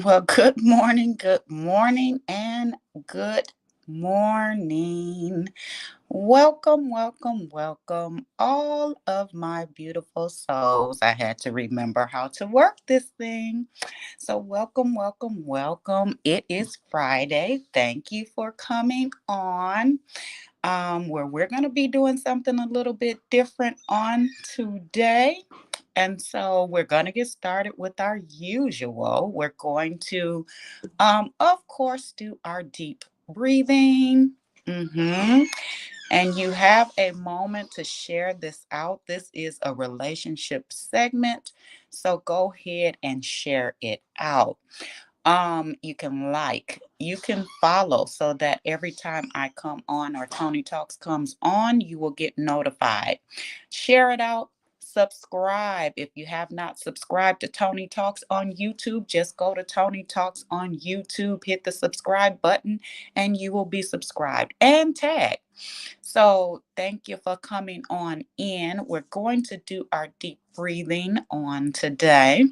Well, good morning, and good morning. Welcome, all of my beautiful souls. I had to remember how to work this thing. So, welcome. It is Friday. Thank you for coming on. Where we're going to be doing something a little bit different on today. And so we're going to get started with our usual. We're going to, of course, do our deep breathing. And you have a moment to share this out. This is a relationship segment. So go ahead and share it out. You can you can follow so that every time I come on or Tony Talks comes on, you will get notified. Share it out. Subscribe. If you have not subscribed to Tony Talks on YouTube, just go to Tony Talks on YouTube, hit the subscribe button, and you will be subscribed and tag. So, thank you for coming on in. We're going to do our deep breathing on today.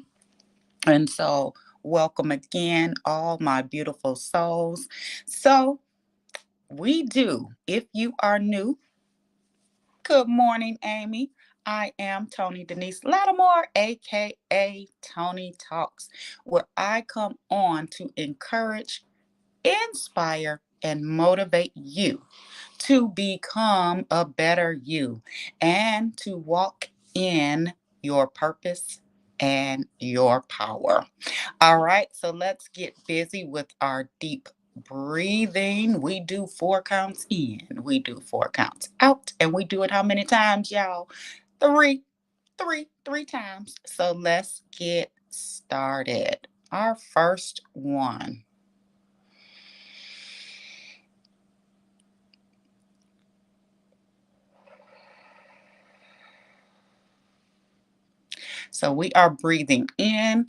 And so, welcome again, all my beautiful souls. So, if you are new, good morning, Amy. I am Tonye Denise Lattimore, aka Tony Talks, where I come on to encourage, inspire, and motivate you to become a better you and to walk in your purpose and your power. All right, so let's get busy with our deep breathing. We do 4 counts in, we do 4 counts out, and we do it how many times, y'all? Three, three times. So let's get started. Our first one. So we are breathing in,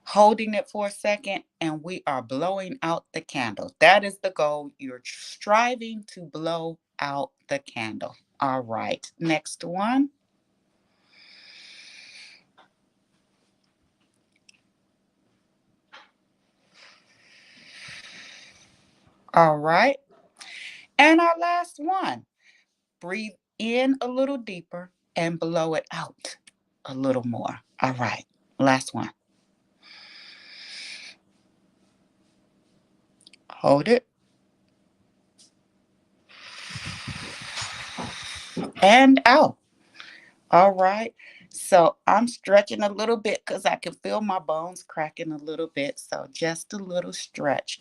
holding it for a second, and we are blowing out the candle. That is the goal. You're striving to blow out the candle. All right, next one. All right, and our last one. Breathe in a little deeper and blow it out a little more. All right, last one. Hold it and out. All right. So I'm stretching a little bit because I can feel my bones cracking a little bit. So just a little stretch.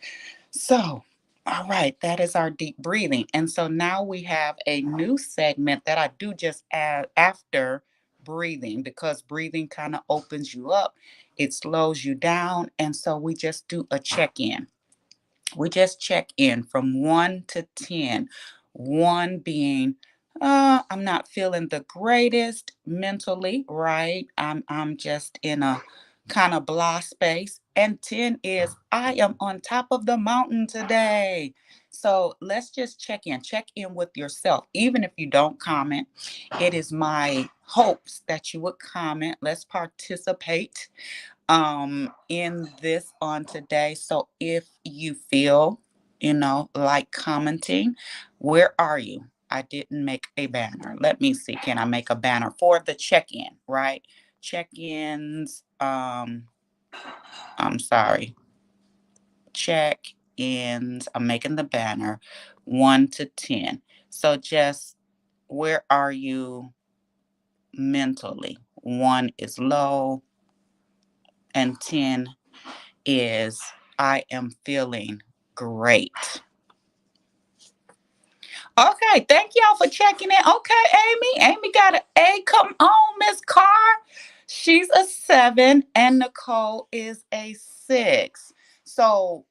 So, all right, that is our deep breathing. And so now we have a new segment that I do just add after breathing, because breathing kind of opens you up, it slows you down. And so we just do a check in. We just check in from 1 to 10. One being, I'm not feeling the greatest mentally, right? I'm just in a kind of blah space. And 10 is, I am on top of the mountain today. So let's just check in. Check in with yourself. Even if you don't comment, it is my hopes that you would comment. Let's participate in this on today. So if you feel, like commenting, where are you? I didn't make a banner. Let me see. Can I make a banner for the check-in, right? Check-ins. I'm sorry. Check-ins. I'm making the banner 1 to 10. So just Where are you mentally? 1 is low, and 10 is I am feeling great. Okay, thank y'all for checking in. Okay, Amy. Amy got an A. Come on, Miss Carr. She's a 7, and Nicole is a 6. So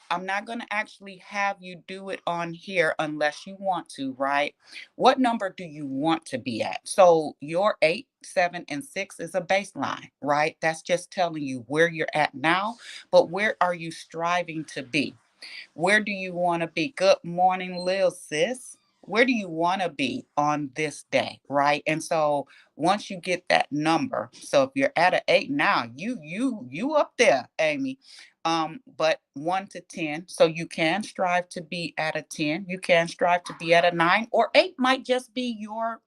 I'm not going to actually have you do it on here unless you want to, right? What number do you want to be at? So your 8, 7, and 6 is a baseline, right? That's just telling you where you're at now, but where are you striving to be? Where do you want to be? Good morning, Lil Sis. Where do you want to be on this day, right? And so once you get that number, so if you're at an 8 now, you up there, Amy. But 1 to 10, so you can strive to be at a 10. You can strive to be at a 9, or 8 might just be your,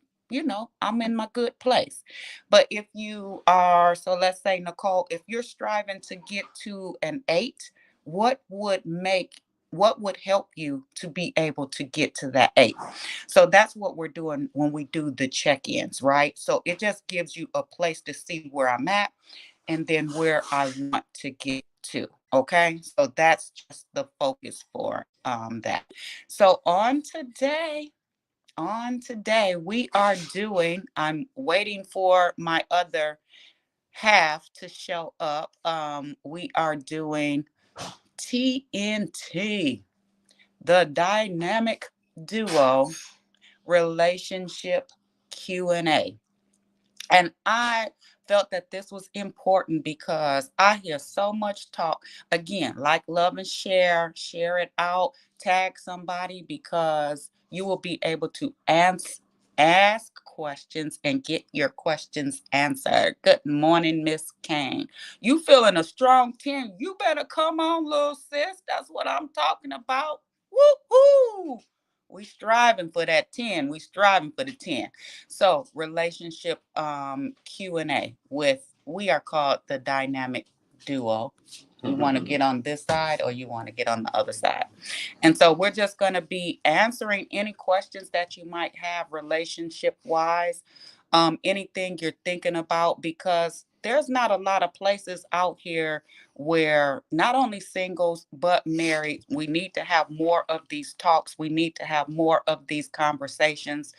I'm in my good place. But if you are, so let's say, Nicole, if you're striving to get to an 8, what would make what would help you to be able to get to that 8? So that's what we're doing when we do the check-ins, right? So it just gives you a place to see where I'm at and then where I want to get to. Okay, so that's just the focus for that. So on today we are doing, I'm waiting for my other half to show up. We are doing TNT, the Dynamic Duo Relationship Q&A. And I felt that this was important because I hear so much talk. Again, like, love, and share it out, tag somebody, because you will be able to ask questions and get your questions answered. Good morning, Miss Kane. You feeling a strong 10? You better come on, little sis. That's what I'm talking about. Woo-hoo! We striving for that 10. We striving for the 10. So relationship Q&A with, we are called the Dynamic Duo. You want to get on this side or you want to get on the other side? And so we're just going to be answering any questions that you might have relationship wise, anything you're thinking about, because there's not a lot of places out here where not only singles but married, we need to have more of these talks. We need to have more of these conversations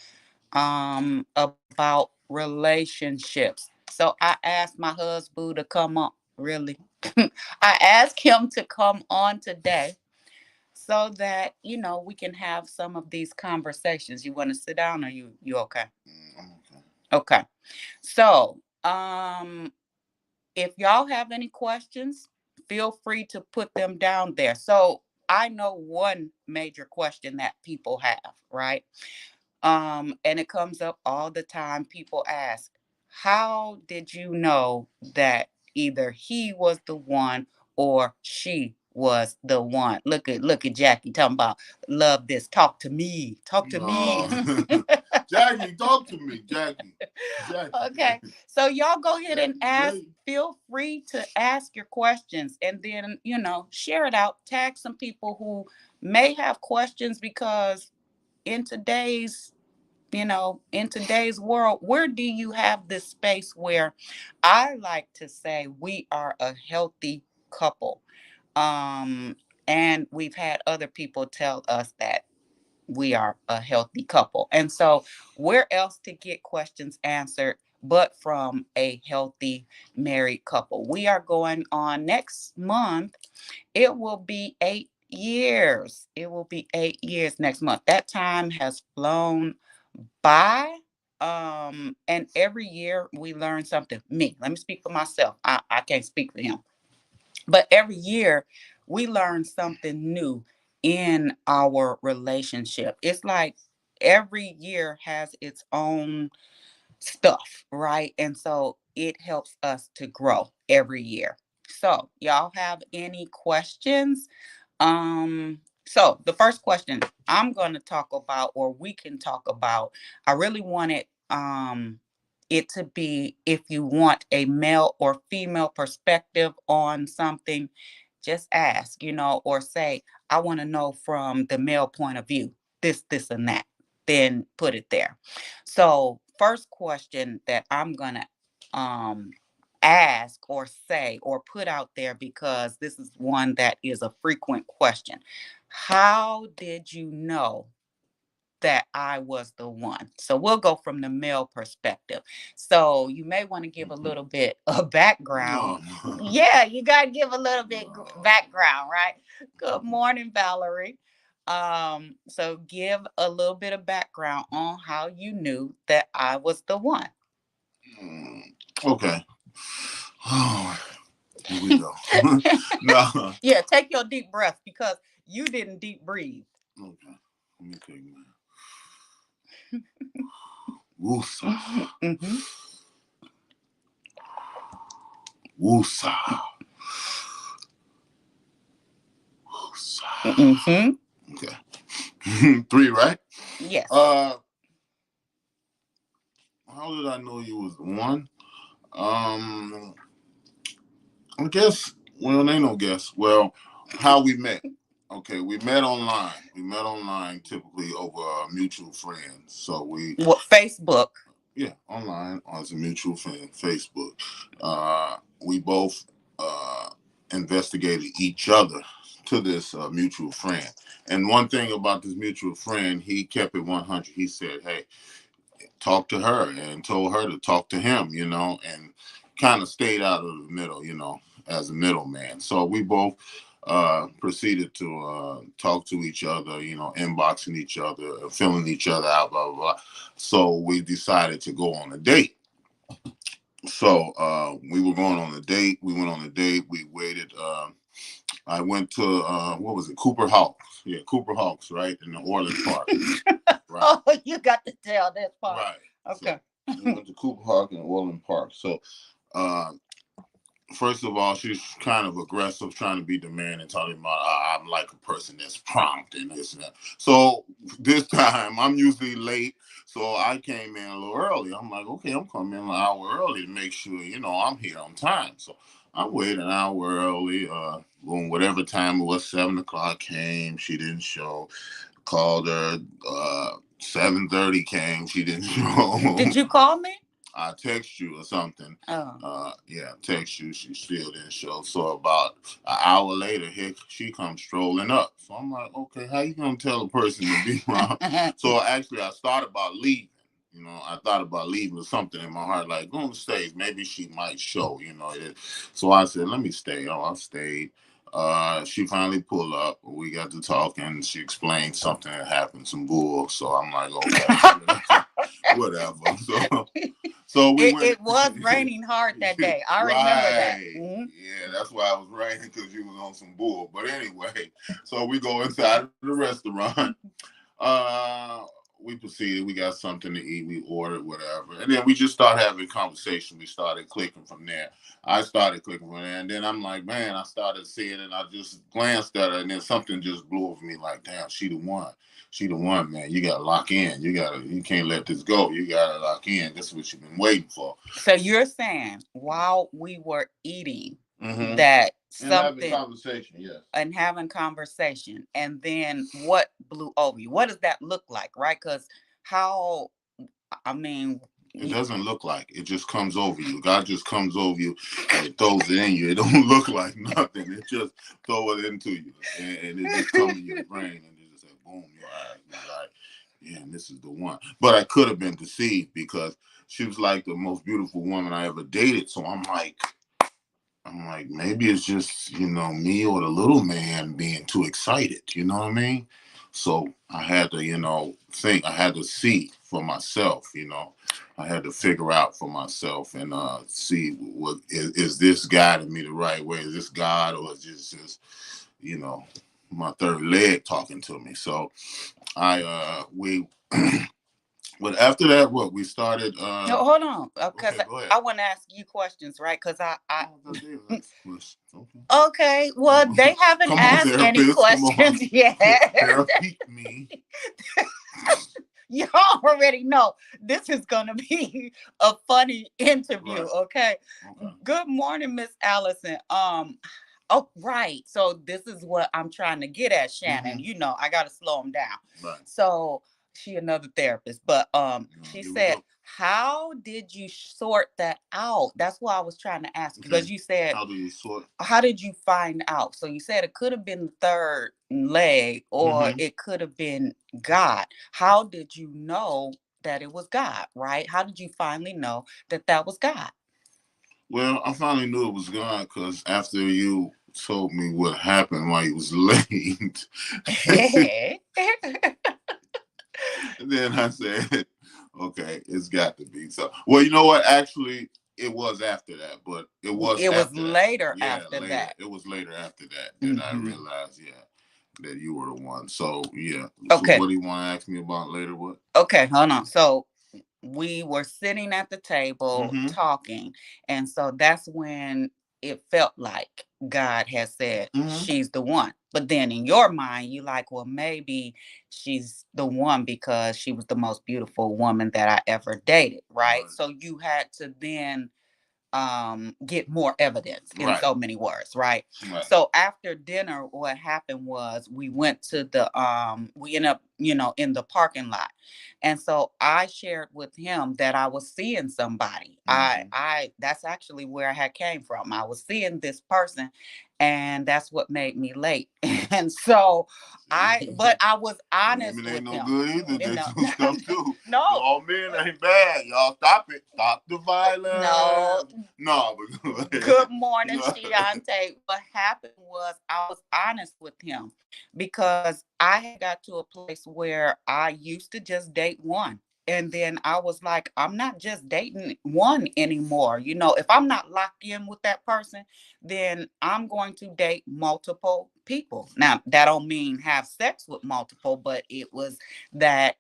about relationships. So I asked my husband to come on. Really? I asked him to come on today so that we can have some of these conversations. You want to sit down, or you okay? I'm okay. Okay. So, if y'all have any questions, feel free to put them down there. So, I know one major question that people have, right? And it comes up all the time. People ask, how did you know that either he was the one or she was the one? Look at Jackie talking about, love this. Talk to me. Talk to me. Jackie, talk to me, Jackie. Okay. So y'all go ahead and ask. Feel free to ask your questions, and then, share it out. Tag some people who may have questions, because in today's world, where do you have this space where I like to say we are a healthy couple? And we've had other people tell us that we are a healthy couple. And so where else to get questions answered but from a healthy married couple? We are going on next month. It will be 8 years. It will be 8 years next month. That time has flown by. And every year we learn something. Let me speak for myself. I can't speak for him. But every year we learn something new in our relationship. It's like every year has its own stuff, right? And so it helps us to grow every year. So, y'all have any questions? So the first question I'm going to talk about, or we can talk about, I really wanted it to be, if you want a male or female perspective on something, just ask, or say, I want to know from the male point of view, this, and that. then put it there. So, first question that I'm going to ask or say or put out there, because this is one that is a frequent question. How did you know that I was the one? So we'll go from the male perspective. So you may want to give a little bit of background. Yeah, you got to give a little bit background, right? Good morning, Valerie. So give a little bit of background on how you knew that I was the one. Okay. Oh, here we go. No. Yeah, take your deep breath because you didn't deep breathe. Okay. Let me take my Woosa. Mm-hmm. Woosa. Woosa. Mm-hmm. Okay. 3, right? Yes. How did I know you was the one? I guess. Well, ain't no guess. Well, how we met? Okay, we met online. We met online, typically over mutual friends. So we, What, Facebook? yeah, online as a mutual friend, Facebook. We both investigated each other to this mutual friend. And one thing about this mutual friend, he kept it 100. He said, "Hey, talk to her," and told her to talk to him, and kind of stayed out of the middle, as a middleman. So we both proceeded to talk to each other, inboxing each other, filling each other out, blah, blah, blah. So we decided to go on a date. So we were going on a date. We went on a date. We waited. I went to, what was it, Cooper Hawks. Yeah, Cooper Hawks, right, in the Orland Park. Right. Oh, you got to tell that part. Right. Okay. So we went to Cooper Hawk in Orland Park. So uh, first of all, she's kind of aggressive, trying to be demanding, talking about I'm like a person that's prompt and this and that. So this time, I'm usually late, so I came in a little early. I'm like, okay, I'm coming in an hour early to make sure I'm here on time. So I waited an hour early. Boom, whatever time it was, 7 o'clock came. She didn't show. Called her. 7:30 came. She didn't show. Did you call me? I text you or something. Oh. Yeah, text you. She still didn't show. So about an hour later, here she comes strolling up. So I'm like, okay, how you gonna tell a person to be wrong? So actually, I started about leaving. I thought about leaving with something in my heart, like going to stay. Maybe she might show. So I said, let me stay. Oh, I stayed. She finally pulled up. We got to talking. She explained something that happened, some bull. So I'm like, okay, whatever. So we went. It was raining hard that day. I remember that. Right. Mm-hmm. Yeah, that's why it was raining, because you was on some bull. But anyway, so we go inside of the restaurant. Uh, we proceeded. We got something to eat. We ordered whatever, and then we just started having conversation. We started clicking from there. I started clicking from there, and then I'm like, man, I started seeing it. I just glanced at her, and then something just blew over me. Like, damn, she the one. She the one, man. You gotta lock in. You can't let this go. You gotta lock in. This is what you've been waiting for. So you're saying while we were eating Mm-hmm. that And having something conversation, yes. and having conversation, and then what blew over you? What does that look like, right? Because how, I mean, It doesn't look like it just comes over you. God just comes over you and it throws it in you. It don't look like nothing. It just throw it into you, and it just comes in your brain, and it just like boom, your eyes. You're like, yeah, and this is the one. But I could have been deceived because she was like the most beautiful woman I ever dated. So I'm like, maybe it's just, me or the little man being too excited. You know what I mean? So I had to, think, I had to see for myself, I had to figure out for myself and see what is this guiding me the right way? Is this God, or is this just, you know, my third leg talking to me? So we but after that, what we started. No, hold on, because Okay, go ahead. I want to ask you questions, right? Because I Okay. okay, well, they haven't Come on, asked any therapist. Come on. questions yet. Therapy me. You already know this is gonna be a funny interview, Right. okay? Okay. Good morning, Miss Allison. Oh, right. So this is what I'm trying to get at, Shannon. Mm-hmm. I got to slow them down. Right. So she another therapist, but she Here we said, go. how did you sort that out? That's why I was trying to ask, Okay. because you said, How do you sort? how did you find out? So you said it could have been the third leg, or Mm-hmm. it could have been God. How did you know that it was God, right? How did you finally know that that was God? Well, I finally knew it was God because after you told me what happened while you was late, then I said, okay, it's got to be so. Well, you know what? Actually, it was after that, but it was It was after that. later Yeah, after later. that. It was later after that that I Hmm. realized, yeah, that you were the one. So, yeah. So, Okay. what do you want to ask me about later? What? Okay, hold on. So we were sitting at the table Mm-hmm. talking, and so that's when it felt like God has said Mm-hmm. she's the one. But then in your mind, you like, well, maybe she's the one because she was the most beautiful woman that I ever dated, right? Right. So you had to then get more evidence, in Right. so many words, right? Right. So after dinner, what happened was we went to the we ended up, in the parking lot. And so I shared with him that I was seeing somebody. i Mm-hmm. i that's actually where I had came from. I was seeing this person, and that's what made me late. And so but I was honest Women ain't with no him. good either. They No. do stuff too. No. All men ain't bad. Y'all stop it. Stop the No. violence. No, but go Good ahead. morning, Shiante. What happened was I was honest with him, because I had got to a place where I used to just date one. And then I was like, I'm not just dating one anymore. If I'm not locked in with that person, then I'm going to date multiple people. Now, that don't mean have sex with multiple, but it was that,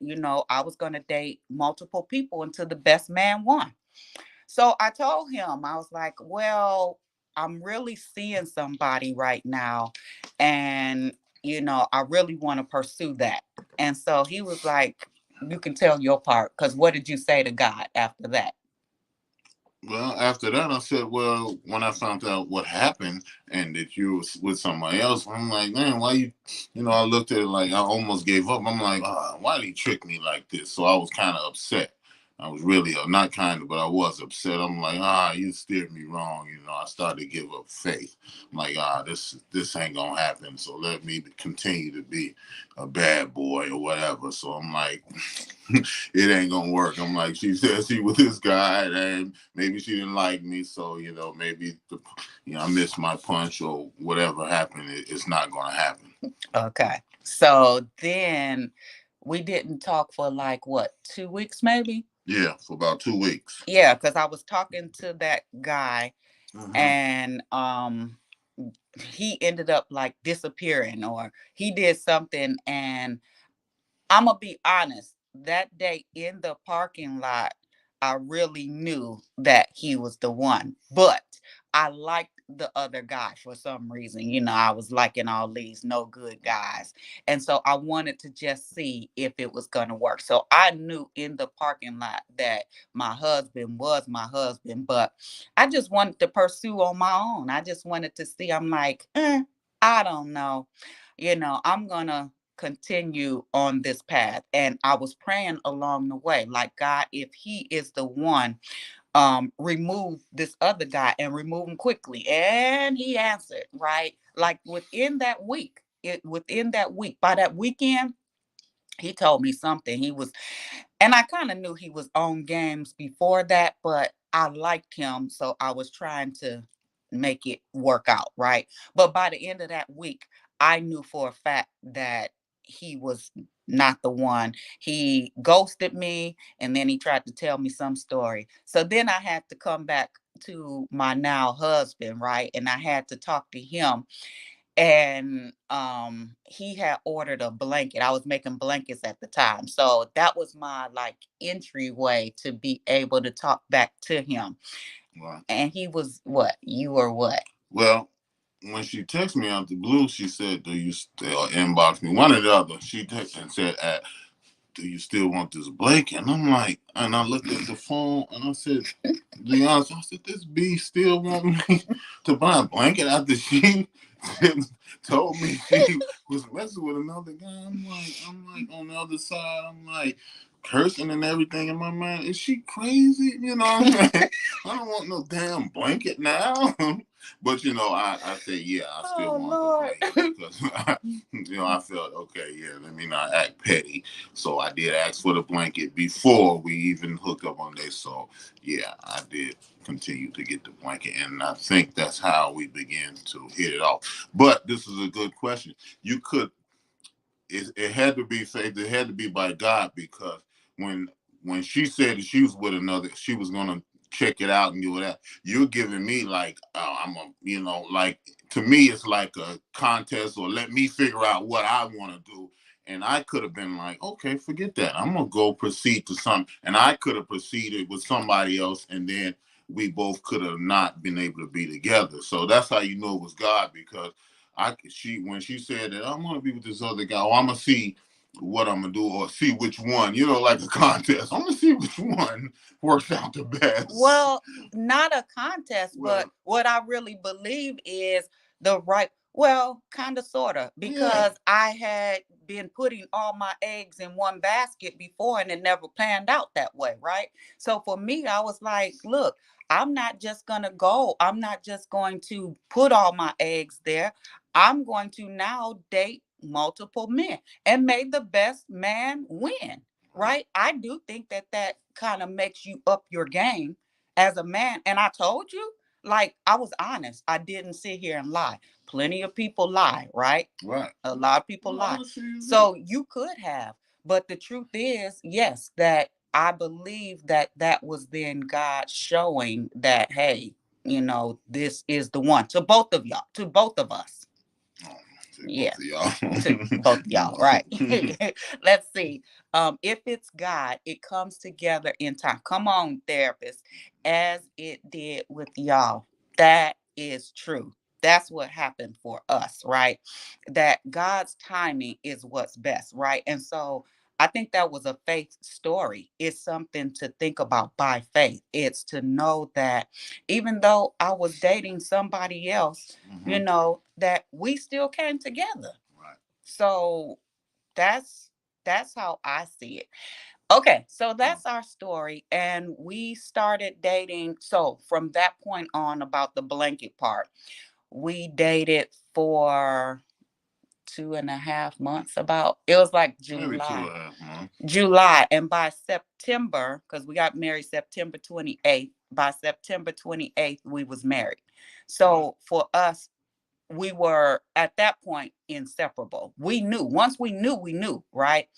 I was going to date multiple people until the best man won. So I told him, I was like, well, I'm really seeing somebody right now. And, I really want to pursue that. And so he was like, you can tell your part. Because what did you say to God after that? Well, after that, I said, well, when I found out what happened and that you was with somebody else, I'm like, man, why you, I looked at it like I almost gave up. I'm like, why did he trick me like this? So I was kind of upset. I was really, not kind of, but I was upset. I'm like, you steered me wrong. I started to give up faith. I'm like, this ain't going to happen. So let me continue to be a bad boy or whatever. So I'm like, it ain't gonna work. I'm like, she said she was this guy, and maybe she didn't like me, so maybe I missed my punch or whatever happened. It's not gonna happen. Okay. So then we didn't talk for like what, 2 weeks maybe? Yeah, for about 2 weeks. Yeah, because I was talking to that guy, Mm-hmm. and he ended up like disappearing, or he did something. And I'm gonna be honest, that day in the parking lot, I really knew that he was the one. But I liked the other guy for some reason. I was liking all these no good guys. And so I wanted to just see if it was gonna work. So I knew in the parking lot that my husband was my husband, but I just wanted to pursue on my own. I just wanted to see. I'm like, I don't know. I'm gonna continue on this path. And I was praying along the way, like, God, if he is the one, remove this other guy and remove him quickly. And he answered, right? Like within that week, by that weekend, he told me something. And I kind of knew he was on games before that, but I liked him. So I was trying to make it work out, right? But by the end of that week, I knew for a fact that he was not the one. He ghosted me, and then he tried to tell me some story. So then I had to come back to my now husband, right? And I had to talk to him, and he had ordered a blanket. I was making blankets at the time, so that was my like entryway to be able to talk back to him. Right. And he was, what, you were what? Well, when she texted me out the blue, she said, "Do you still inbox me?" One or the other. She texted and said, "Do you still want this blanket?" And I'm like, and I looked at the phone and I said, "To be honest," I said, "This B still want me to buy a blanket after she told me she was messing with another guy. I'm like on the other side. I'm like cursing and everything in my mind. Is she crazy? You know what I'm saying? I don't want no damn blanket now. But I said, yeah, I still Oh want the Lord. blanket because I felt okay. Yeah, let me not act petty. So I did ask for the blanket before we even hooked up on day. So yeah, I did continue to get the blanket, and I think that's how we began to hit it off. But this is a good question. You could it had to be saved. It had to be by God because when when she said that she was with another, she was gonna check it out and do that. You're giving me like I'm a like to me it's like a contest or let me figure out what I want to do. And I could have been like, okay, forget that. I'm gonna go proceed to something. And I could have proceeded with somebody else, and then we both could have not been able to be together. So that's how you know it was God because when she said that I'm gonna be with this other guy, or I'm gonna see what I'm gonna do, or see which one, like a contest. I'm gonna see which one works out the best. Well, not a contest, but Well, what I really believe is the right, well, kind of, sort of, yeah, because I had been putting all my eggs in one basket before and it never planned out that way, right? So for me, I was like, look, I'm not just going to put all my eggs there. I'm going to now date multiple men and may the best man win, right? I do think that that kind of makes you up your game as a man. And I told you, like, I was honest. I didn't sit here and lie. Plenty of people lie, right? right. A lot of people Well, lie. honestly, you do. So you could have. But the truth is, yes, that I believe that that was then God showing that, hey, this is the one to both of y'all, to both of us. Oh, say Yeah, both of y'all. to both of y'all, right? Let's see. If it's God, it comes together in time. Come on, therapist, as it did with y'all. That is true. That's what happened for us, right? That God's timing is what's best, right? And so I think that was a faith story. It's something to think about by faith. It's to know that even though I was dating somebody else, Hmm. that we still came together. Right. So that's that's how I see it. Okay, so that's our story, and we started dating. So from that point on, about the blanket part, we dated for 2.5 months. About, it was like Maybe two July. and a half months. July, and by September, because we got married September 28th. By September 28th, we was married. Right. So for us, we were at that point inseparable. We knew, once we knew, right?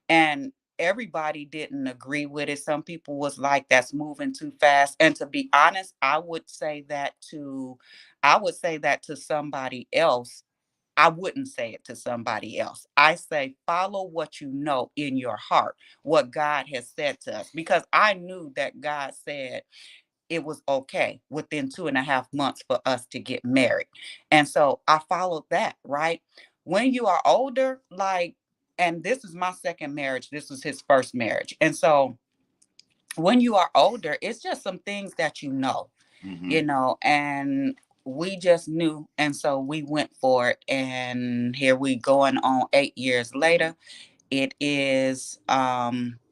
And everybody didn't agree with it. Some people was like, that's moving too fast. And to be honest, I would say that to somebody else. I wouldn't say it to somebody else. I say, follow what you know in your heart, what God has said to us, because I knew that God said it was okay within 2.5 months for us to get married. And so I followed that, right? When you are older, like, and this is my second marriage, this was his first marriage. And so when you are older, it's just some things that Hmm. and we just knew. And so we went for it. And here we going on 8 years later. It is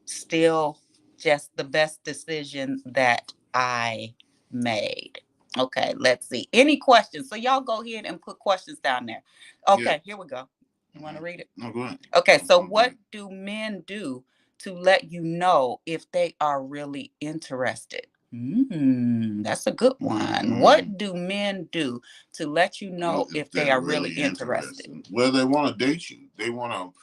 still just the best decision that I made. Okay, let's see. Any questions? So y'all go ahead and put questions down there. Yeah. Okay, here we go. You want Hmm. to read it? No, go ahead. Okay, I'm so gonna bring what do men do to let you know if they are really interested? That's a good it. one. Hmm. What do men do to let you know If if they they're are really really interested? interested, well, they want to date you. They want to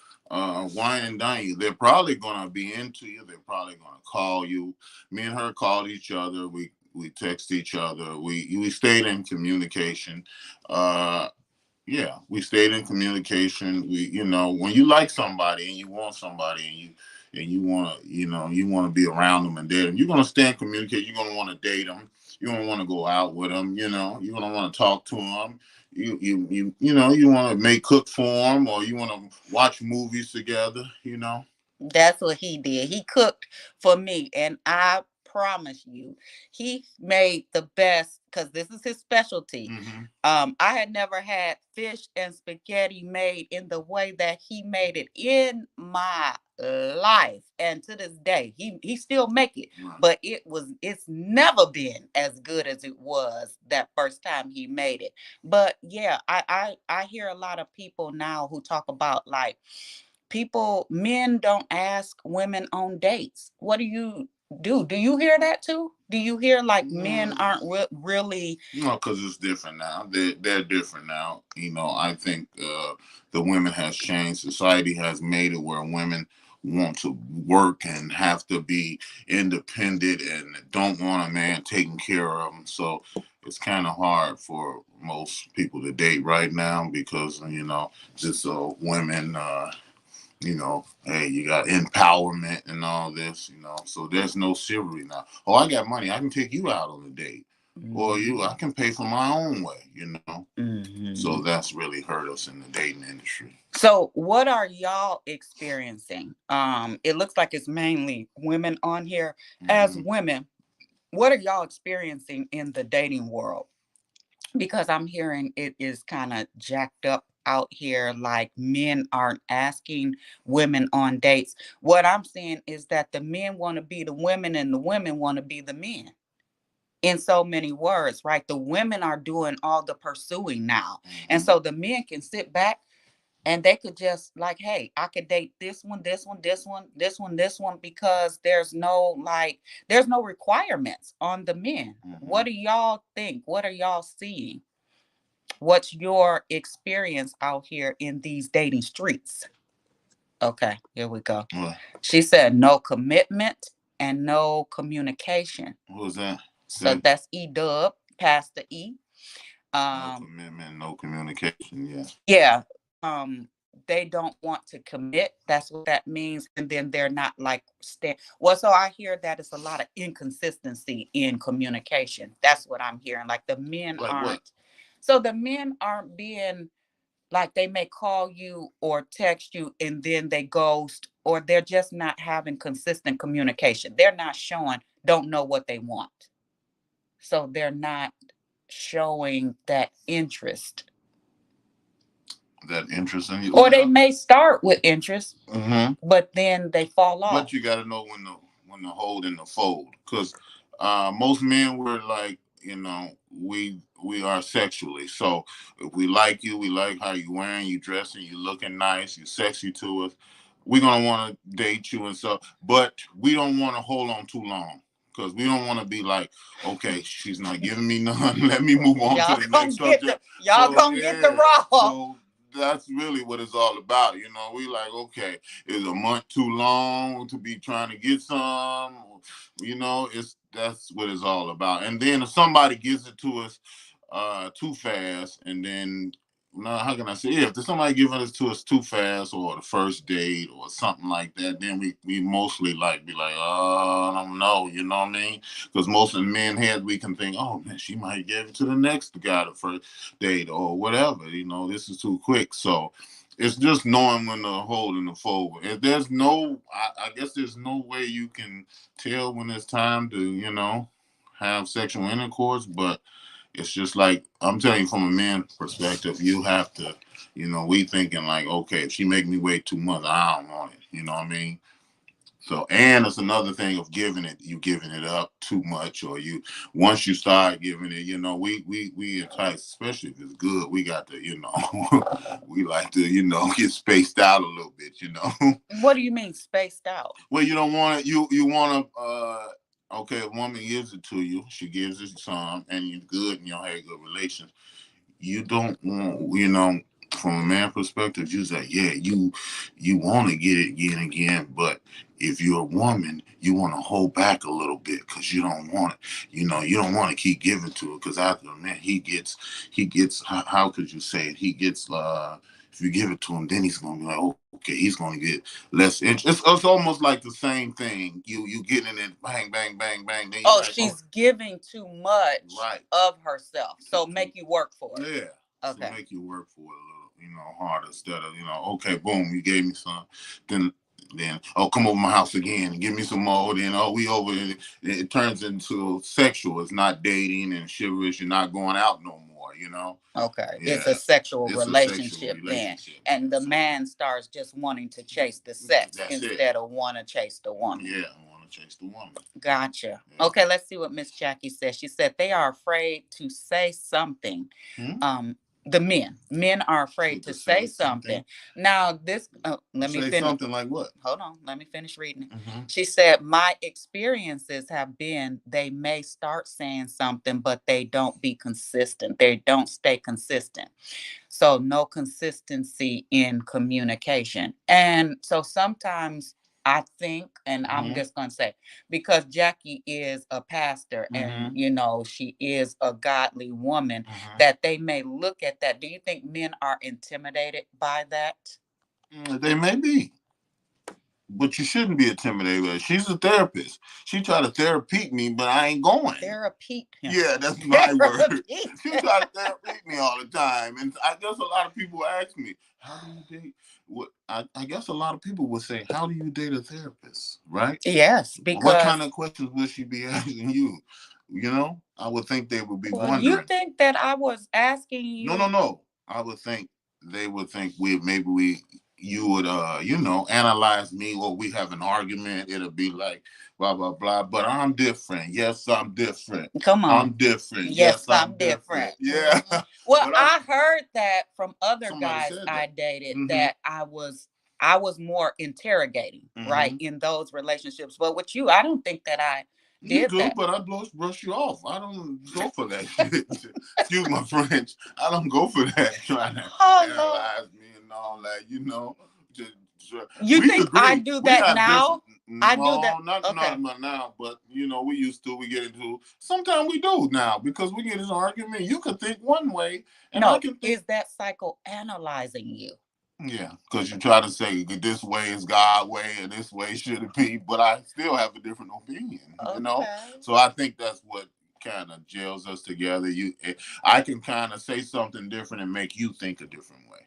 wine and dine you. They're probably going to be into you. They're probably going to call you. Me and her called each other. We text each other. We stayed in communication. Uh, yeah, we stayed in communication. When you like somebody and you want somebody and you want to, you want to be around them and date them, you're gonna stay in communication. You're gonna want to date them. You don't want to go out with them. You're gonna want to talk to them. You want to make cook for them, or you want to watch movies together. That's what he did. He cooked for me, and I promise you, he made the best because this is his specialty. I had never had fish and spaghetti made in the way that he made it in my life, and to this day, he still make it, but it's never been as good as it was that first time he made it. But yeah, I hear a lot of people now who talk about like men don't ask women on dates. What do you do? Do you hear that too? Do you hear like men aren't really? No, because it's different now. They're different now. I think the women has changed. Society has made it where women want to work and have to be independent and don't want a man taking care of them. So it's kind of hard for most people to date right now because just women. Hey, you got empowerment and all this. So there's no chivalry now. Oh, I got money. I can take you out on a date. Or I can pay for my own way. So that's really hurt us in the dating industry. So what are y'all experiencing? It looks like it's mainly women on here. As women, what are y'all experiencing in the dating world? Because I'm hearing it is kind of jacked up out here, like men aren't asking women on dates. What I'm seeing is that the men want to be the women and the women want to be the men. In so many words, right? The women are doing all the pursuing now. And so the men can sit back and they could just like, hey, I could date this one, this one, this one, this one, this one, because there's no requirements on the men. What do y'all think? What are y'all seeing? What's your experience out here in these dating streets? Okay, here we go. What? She said no commitment and no communication. What was that? So that's E-dub, past the E. No commitment, no communication. Yeah. Yeah. They don't want to commit. That's what that means. And then they're not like well, so I hear that it's a lot of inconsistency in communication. That's what I'm hearing. Like the men Like aren't. what? So the men aren't being like, they may call you or text you and then they ghost, or they're just not having consistent communication. They're not showing, don't know what they want. So they're not showing that interest. That interest in you. Or they may start with interest, but then they fall off. But you got to know when to hold and to fold, because most men were like, we are sexually. So if we like you, we like how you wearing, you dressing, you looking nice, you sexy to us. We're gonna want to date you and stuff, but we don't want to hold on too long. Because we don't want to be like, okay, she's not giving me none. Let me move on to the next subject. Y'all gonna get the raw. So that's really what it's all about. We like, okay, is a month too long to be trying to get some? That's what it's all about. And then if somebody gives it to us too fast, and then now how can I say, if there's somebody giving it to us too fast, or the first date or something like that, then we mostly like be like, oh, I don't know, you know what I mean? Because most of the men head, we can think, oh man, she might give it to the next guy the first date or whatever. This is too quick. So it's just knowing when to hold and to fold. If there's I guess there's no way you can tell when it's time to have sexual intercourse, but it's just like, I'm telling you, from a man perspective, you have to, we thinking like, okay, if she make me wait 2 months, I don't want it. You know what I mean? So, and it's another thing of you giving it up too much, or once you start giving it, we entice, especially if it's good, we got to, we like to, get spaced out a little bit. What do you mean spaced out? Well, you don't want it, you want to, okay, a woman gives it to you, she gives it some, and you're good and you have good relations. You don't want, from a man perspective, you say, yeah, you want to get it again, but if you're a woman, you want to hold back a little bit because you don't want it. You don't want to keep giving to it, because after a man, he gets, how could you say it? He gets, if you give it to him, then he's gonna be like, oh, okay, he's gonna get less interest. It's almost like the same thing. You getting it, bang, bang, bang, bang. Then like, she's giving too much of herself, so make you work for it. Yeah. Okay. So make you work for it a little, harder, instead of, okay, boom, you gave me some. Then Then, oh, come over my house again and give me some more. Then, oh, we over. It turns into sexual. It's not dating and chivalrous. You're not going out no more, you know? Okay. Yeah. It's a sexual It's a sexual relationship then. relationship. And the So man starts just wanting to chase the sex that's it. instead of want to chase the woman. Yeah, I want to chase the woman. Gotcha. Yeah. Okay, let's see what Miss Jackie says. She said they are afraid to say something. Hmm? Um, the men are afraid to say something. Now, this let me Say finish. something like what? Hold on, let me finish reading it. Hmm. She said, my experiences have been they may start saying something, but they don't be consistent. They don't stay consistent. So no consistency in communication. And so sometimes I think, and I'm Hmm. just going to say, because Jackie is a pastor and, Hmm. she is a godly woman, Hmm. that they may look at that. Do you think men are intimidated by that? They may be. But you shouldn't be intimidated with her. She's a therapist. She tried to therapy me, but I ain't going. Therapy him. Yeah, that's my word. Therapy. She tried to therapy me all the time. And I guess a lot of people ask me, how do you date? What I guess a lot of people would say, how do you date a therapist? Right? Yes, What kind because of questions would she be asking you? You know? I would think they would be well, you wondering. think that I was asking No, no, you. no. I would think they would think we you would analyze me or we have an argument. It'll be like blah blah blah. But I'm different. Yes, I'm different. Come I'm on. different. Yes, Yes, I'm I'm different. different. Yeah. Well, But I heard that from other somebody guys said that. I dated Mm-hmm. that I was more interrogating, right, Mm-hmm. in those relationships. But with you, I don't think that I You did good, that. but I brush you off. I don't go for that shit. Excuse my French. I don't go for that trying to Oh Lord. analyze me and all that. Just, You we think I agree. do We that have different. now? I do No, that. not Okay. now. But we used to. We get into. Sometimes we do now because we get into an argument. You could think one way, and I No, can think. is that psychoanalyzing you? Yeah, because you try to say this way is God way and this way should it be, but I still have a different opinion. Okay. So I think that's what kind of gels us together. I can kind of say something different and make you think a different way.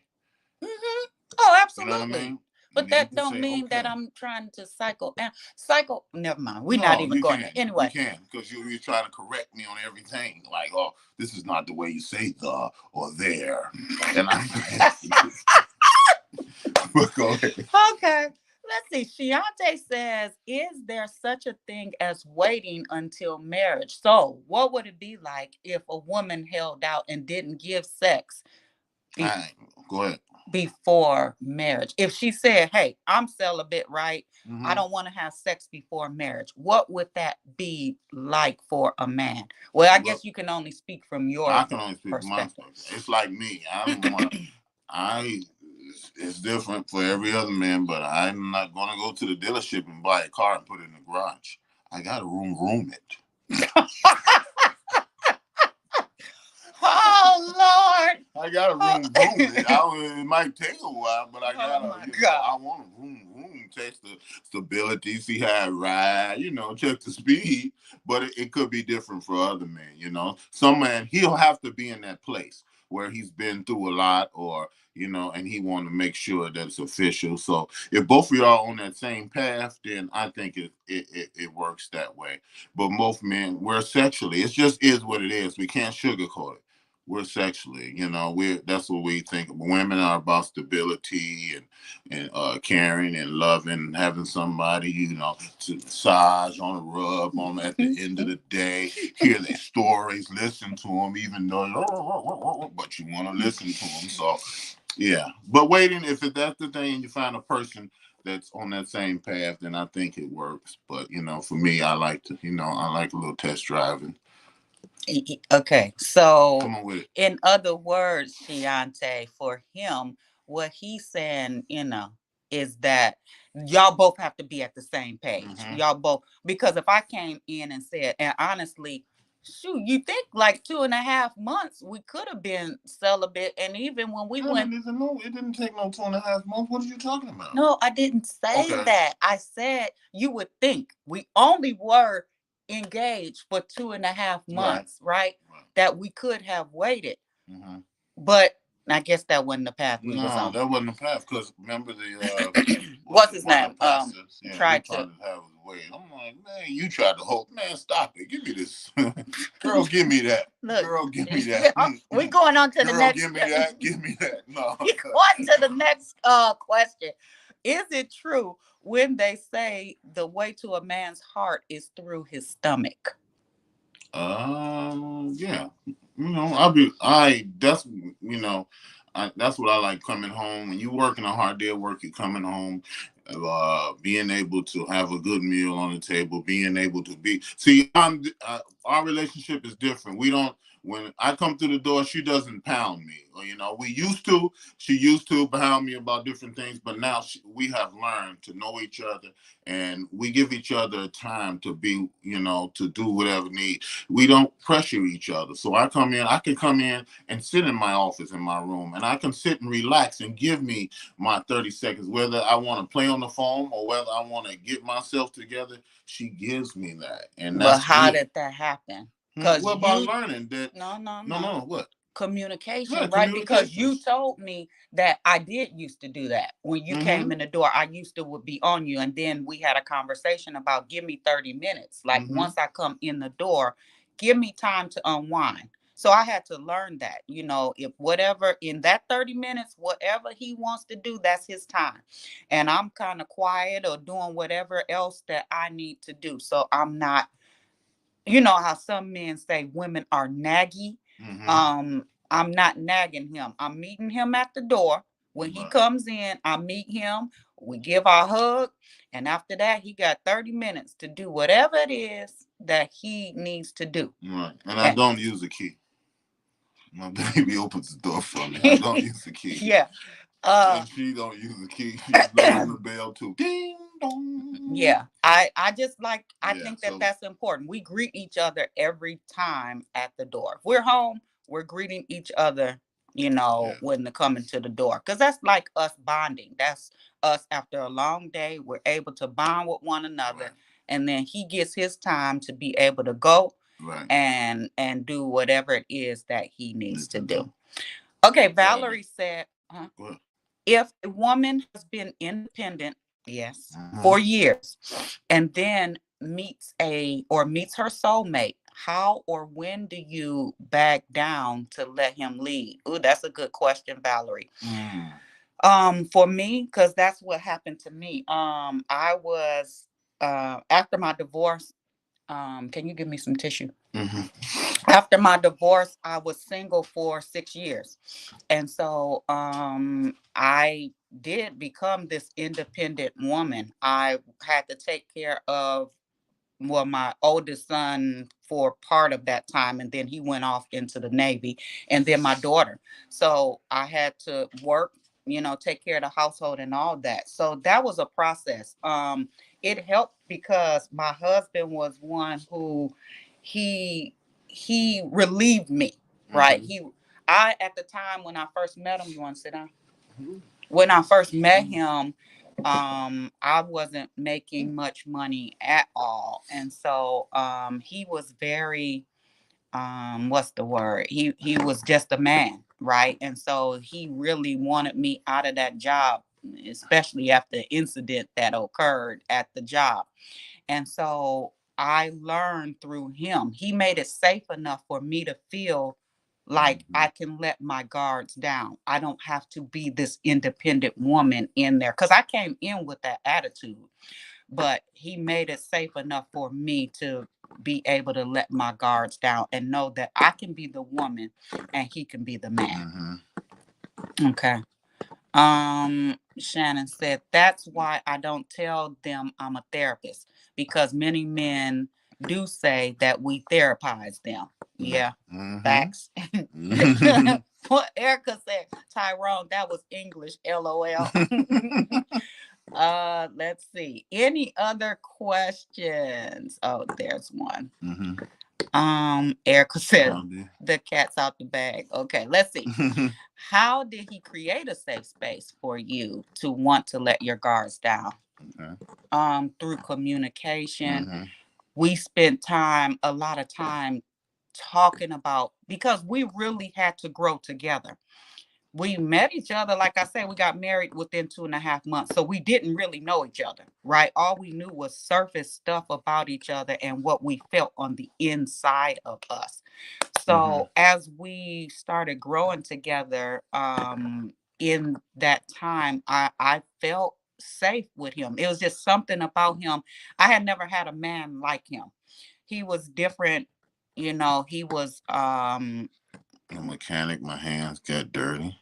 Mm-hmm. Oh, You know what I absolutely. mean? And But then you that can don't say, mean that okay, I'm trying to psycho. Never mind. We're not no, even you going there. can, you Anyway. can, because you're trying to correct me on everything. Like, oh, this is not the way you say the or there, and I'm but go ahead. Okay. Let's see. Shiante says, is there such a thing as waiting until marriage? So, what would it be like if a woman held out and didn't give sex All be- right, go ahead. before marriage? If she said, hey, I'm celibate, right? I Mm-hmm. don't want to have sex before marriage. What would that be like for a man? Well, I Well, guess you can only speak from I your can only speak for perspective. myself. It's like me. I don't want to. I. It's different for every other man, but I'm not gonna go to the dealership and buy a car and put it in the garage. I got to room it. Oh, Lord. I got a Oh, room it. It might take a while, but I oh gotta, my God. I want a test the stability, see how it ride, check the speed. But it could be different for other men. Some man he'll have to be in that place where he's been through a lot, or and he want to make sure that it's official. So if both of y'all on that same path, then I think it works that way. But most men, we're sexually, it just is what it is. We can't sugarcoat it. We're sexually, that's what we think. Women are about stability and caring and loving, and having somebody, to massage on a rub on at the end of the day, hear their stories, listen to them, even though, but you want to listen to them. So, yeah. But waiting, if that's the thing, and you find a person that's on that same path, then I think it works. But for me, I like to, I like a little test driving. Okay, so Come on with it. in other words, Shiante, for him, what he's saying, is that y'all both have to be at the same page. Mm-hmm. Y'all both, because if I came in and said, and honestly, shoot, you think like 2.5 months we could have been celibate, and even when we I went, didn't even know. It didn't take no 2.5 months. What are you talking about? no, I didn't say Okay. that. I said you would think we only were engaged for 2.5 Right. months, right? Right. That we could have waited. Mm-hmm. But I guess that wasn't the path we was No, on. that wasn't the path. Because remember what's his one of name? the pastors. Yeah, he Tried tried to. to have his way. I'm like, man, you tried to hold. Man, stop it. Give me this. Girl, give me that. Look, Girl, give me that. we going on to the Girl, next. give me that. Give me that. No. We going to the next question. Is it true when they say the way to a man's heart is through his stomach? Yeah. That's, that's what I like coming home. When you working a hard day of work, you coming home, being able to have a good meal on the table, being able to our relationship is different. We don't, when I come through the door, she doesn't pound me. Or, she used to pound me about different things, but now we have learned to know each other and we give each other time to be, to do whatever need. We don't pressure each other. So I can come in and sit in my office in my room and I can sit and relax and give me my 30 seconds, whether I want to play on the phone or whether I want to get myself together. She gives me that. And But that's how good. did that happen? Because Well, by learning that, no, no, no, no. what? Yeah, Communication, right? Because communication. you told me that I did used to do that. When you Mm-hmm. came in the door, I used to would be on you. And then we had a conversation about give me 30 minutes. Like Mm-hmm. once I come in the door, give me time to unwind. So I had to learn that, if whatever in that 30 minutes, whatever he wants to do, that's his time. And I'm kind of quiet or doing whatever else that I need to do. So I'm not, how some men say women are naggy. Mm-hmm. I'm not nagging him. I'm meeting him at the door. When he Right. comes in, I meet him. We give our hug. And after that, he got 30 minutes to do whatever it is that he needs to do. Right. And I And don't use a key. My baby opens the door for me. I don't use the key. yeah. Uh And she don't use the key. She rings the bell too. Ding dong. Yeah, I just like I Yeah. think that So that's important. We greet each other every time at the door. If we're home, we're greeting each other, yeah. when they're coming to the door. Because that's like us bonding. That's us after a long day. We're able to bond with one another. Right. And then he gets his time to be able to go Right. and do whatever it is that he needs Need to to do. do. Okay, Right. Valerie said, Go ahead. if a woman has been independent, yes, Mm-hmm. for years, and then meets her soulmate, how or when do you back down to let him lead? Ooh, that's a good question, Valerie. Mm. For me, because that's what happened to me. I was after my divorce. Can you give me some tissue? Mm-hmm. After my divorce, I was single for 6 years. And so I did become this independent woman. I had to take care of, well, my oldest son for part of that time, and then he went off into the Navy, and then my daughter. So I had to work, take care of the household and all that. So that was a process. It helped because my husband was one who he he relieved me, right? Mm-hmm. I at the time when I first met him, you want to sit down? When I first met him, I wasn't making much money at all. And so he was very what's the word? He was just a man, right? And so he really wanted me out of that job, especially after the incident that occurred at the job. And so I learned through him. He made it safe enough for me to feel like Mm-hmm. I can let my guards down. I don't have to be this independent woman in there because I came in with that attitude. But he made it safe enough for me to be able to let my guards down and know that I can be the woman and he can be the man. Mm-hmm. Okay. Shannon said, that's why I don't tell them I'm a therapist because many men do say that we therapize them. Yeah, Mm-hmm. facts. Mm-hmm. What Erica said, Tyrone, that was English, LOL. Let's see. Any other questions? Oh, there's one. Mm-hmm. Erica said Found it. the cat's out the bag. Okay, let's see. How did he create a safe space for you to want to let your guards down? Okay. Through communication. Mm-hmm. We spent a lot of time talking about because we really had to grow together. we met each other. Like I said, we got married within 2.5 months. So we didn't really know each other, right? All we knew was surface stuff about each other and what we felt on the inside of us. Mm-hmm. So as we started growing together, in that time, I felt safe with him. It was just something about him. I had never had a man like him. He was different, he was A mechanic, my hands got dirty.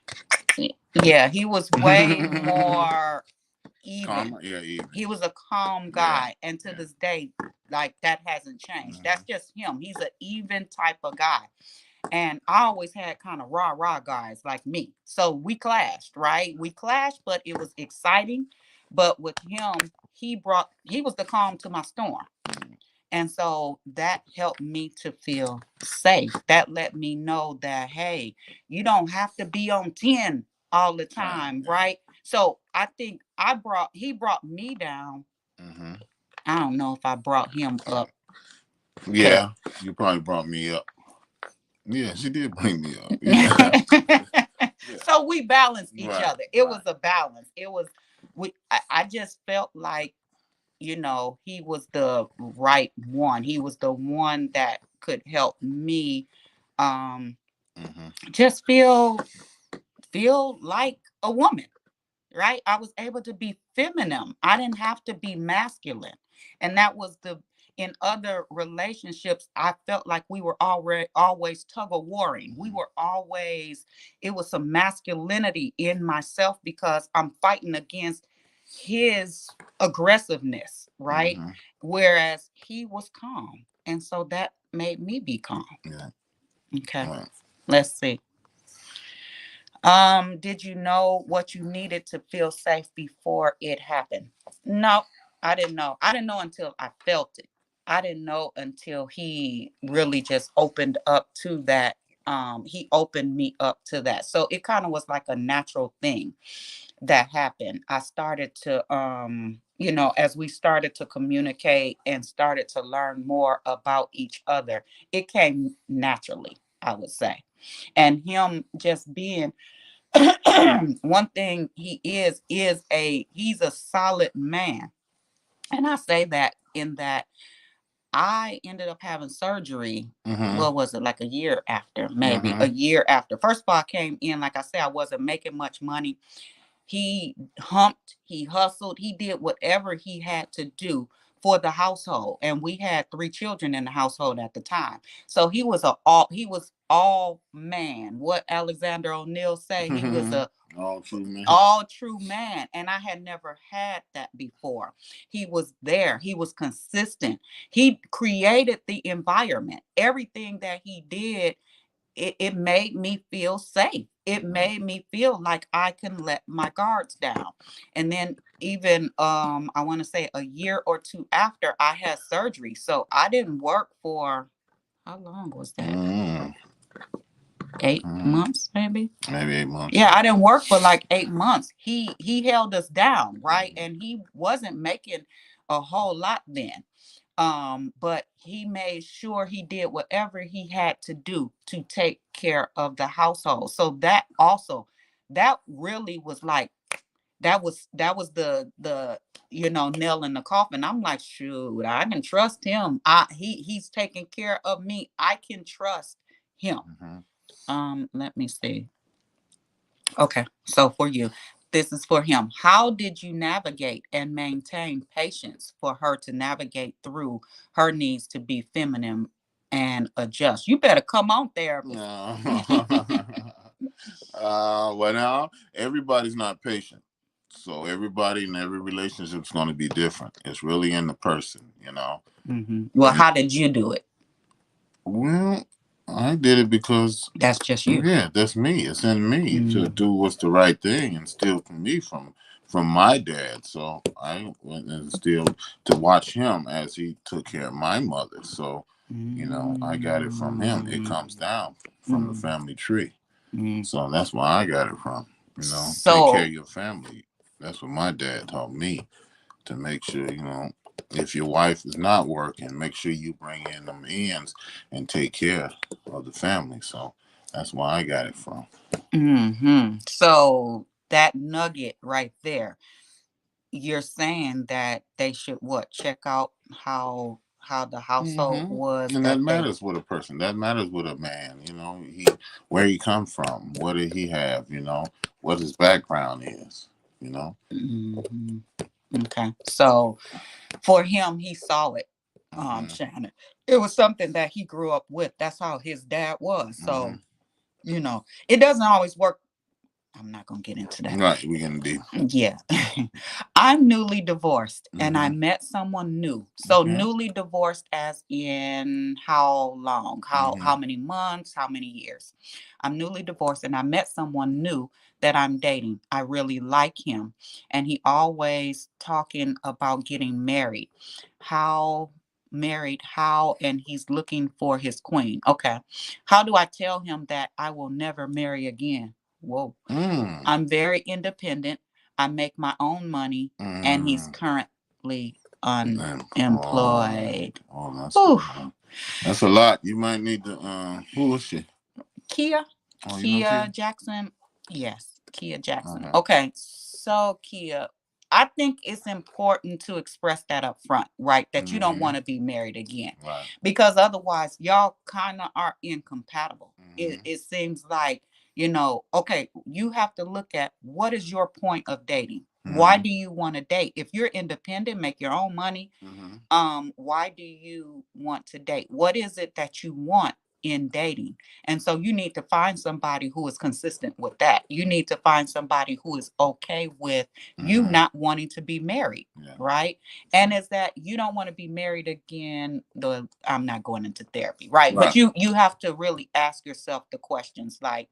yeah, he was way more even. Calmer, yeah, even. He was a calm Yeah, guy, and to yeah. this day, like that hasn't changed. Mm-hmm. That's just him. He's an even type of guy. And I always had kind of rah guys like me. So we clashed, right? We clashed, but it was exciting. But with him, he was the calm to my storm. And so that helped me to feel safe. That let me know that, hey, you don't have to be on 10 all the Right, time, yeah. right? So I think he brought me down. Mm-hmm. I don't know if I brought him up. Yeah, you probably brought me up. Yeah, she did bring me up. Yeah, yeah. So we balanced each Right, other. It was right. a balance. It was I just felt like, he was the right one. He was the one that could help me um Mm-hmm. just feel like a woman, right? I was able to be feminine. I didn't have to be masculine. And that was the in other relationships, I felt like we were already always tug of warring. We were always, it was some masculinity in myself because I'm fighting against his aggressiveness, right? Mm-hmm. Whereas he was calm. And so that made me be calm. Yeah. Okay. Right. Let's see. Did you know what you needed to feel safe before it happened? No, I didn't know. I didn't know until I felt it. I didn't know until he really just opened up to that. He opened me up to that. So it kind of was like a natural thing that happened. I started to as we started to communicate and started to learn more about each other, it came naturally, I would say. And him just being one thing he's a solid man. And I say that in that I ended up having surgery. Mm-hmm. What was it, like a year after? Maybe Mm-hmm. a year after. First of all, I came in, like I said, I wasn't making much money. He humped, he hustled, he did whatever he had to do for the household. And we had 3 children in the household at the time. So he was all man. What Alexander O'Neill say, he was a All true man. all true man. And I had never had that before. He was there, he was consistent, he created the environment. Everything that he did, it made me feel safe. It Mm-hmm. made me feel like I can let my guards down. And then even I want to say a year or two after I had surgery. So I didn't work for, how long was that? Mm-hmm. 8 Mm-hmm. months maybe. Maybe 8 months. Yeah, I didn't work for like 8 months. He held us down, right? Mm-hmm. And he wasn't making a whole lot then. But he made sure he did whatever he had to do to take care of the household. So that also, that really was like, that was the nail in the coffin. I'm like, shoot, I can trust him. He's taking care of me. I can trust him. Mm-hmm. Let me see. Okay, so for you, this is for him. How did you navigate and maintain patience for her to navigate through her needs to be feminine and adjust? You better come on, therapist. No. Well, now everybody's not patient, so everybody in every relationship is going to be different. It's really in the person. Well, And how did you do it? well, I did it because That's just you. yeah, that's me. It's in me to Mm-hmm. do what's the right thing and steal from me from my dad. So I went and instilled to watch him as he took care of my mother. So I got it from him. It comes down from the family tree. Mm-hmm. So that's where I got it from. Take care of So, your family. That's what my dad taught me to make sure, if your wife is not working, make sure you bring in them ends and take care of the family. So That's where I got it from. So that nugget right there, you're saying that they should what? Check out how the household was And that that they. matters with a person. That matters with a man. You know, where he come from, what did he have? You know, what his background is. You know. hmm Okay. So for him, he saw it, Mm-hmm. Shannon. It was something that he grew up with. That's how his dad was. Mm-hmm. So, it doesn't always work. I'm not going to get into that. Right, we gonna do. Yeah. I'm newly divorced and I Mm-hmm. met someone new. So Okay. newly divorced as in how long? Mm-hmm. How many months? How many years? I'm newly divorced and I met someone new that I'm dating. I really like him and he always talking about getting married. How married, how, and he's looking for his queen. Okay. How do I tell him that I will never marry again? Whoa. Mm. I'm very independent. I make my own money, and he's Mm. currently Employed. unemployed. Oh, that's Whew. that's a lot. You might need to. Who is she? Kia, Oh, you know Kia Kia. Jackson. Yes, Kia Jackson. Okay. Okay, so Kia, I think it's important to express that up front, right? That you don't Mm-hmm. want to be married again, Right. because otherwise, y'all kind of are incompatible. Mm-hmm. It seems like, okay, you have to look at what is your point of dating. Why Mm-hmm. do you want to date? If you're independent, make your own money, Mm-hmm. why do you want to date? What is it that you want in dating? And so you need to find somebody who is consistent with that. You need to find somebody who is okay with you Mm-hmm. not wanting to be married, Yeah. right? And is that you don't want to be married again. The I'm not going into therapy, right? But Right. you have to really ask yourself the questions like,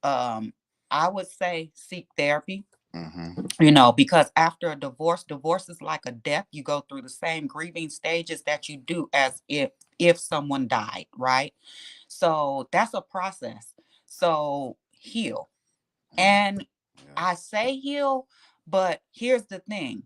um I would say seek therapy, Mm-hmm. because after a divorce is like a death. You go through the same grieving stages that you do as if someone died, right? So that's a process. So heal. Yeah. And Yeah. I say heal, but here's the thing.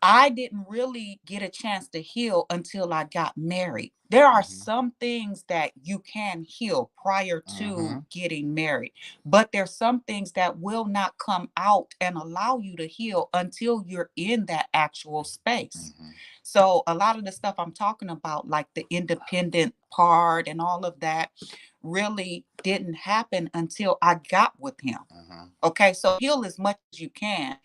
I didn't really get a chance to heal until I got married. There are Mm-hmm. some things that you can heal prior Mm-hmm. to getting married, but there's some things that will not come out and allow you to heal until you're in that actual space. Mm-hmm. So, a lot of the stuff I'm talking about, like the independent part and all of that, really didn't happen until I got with him. Mm-hmm. Okay, so heal as much as you can,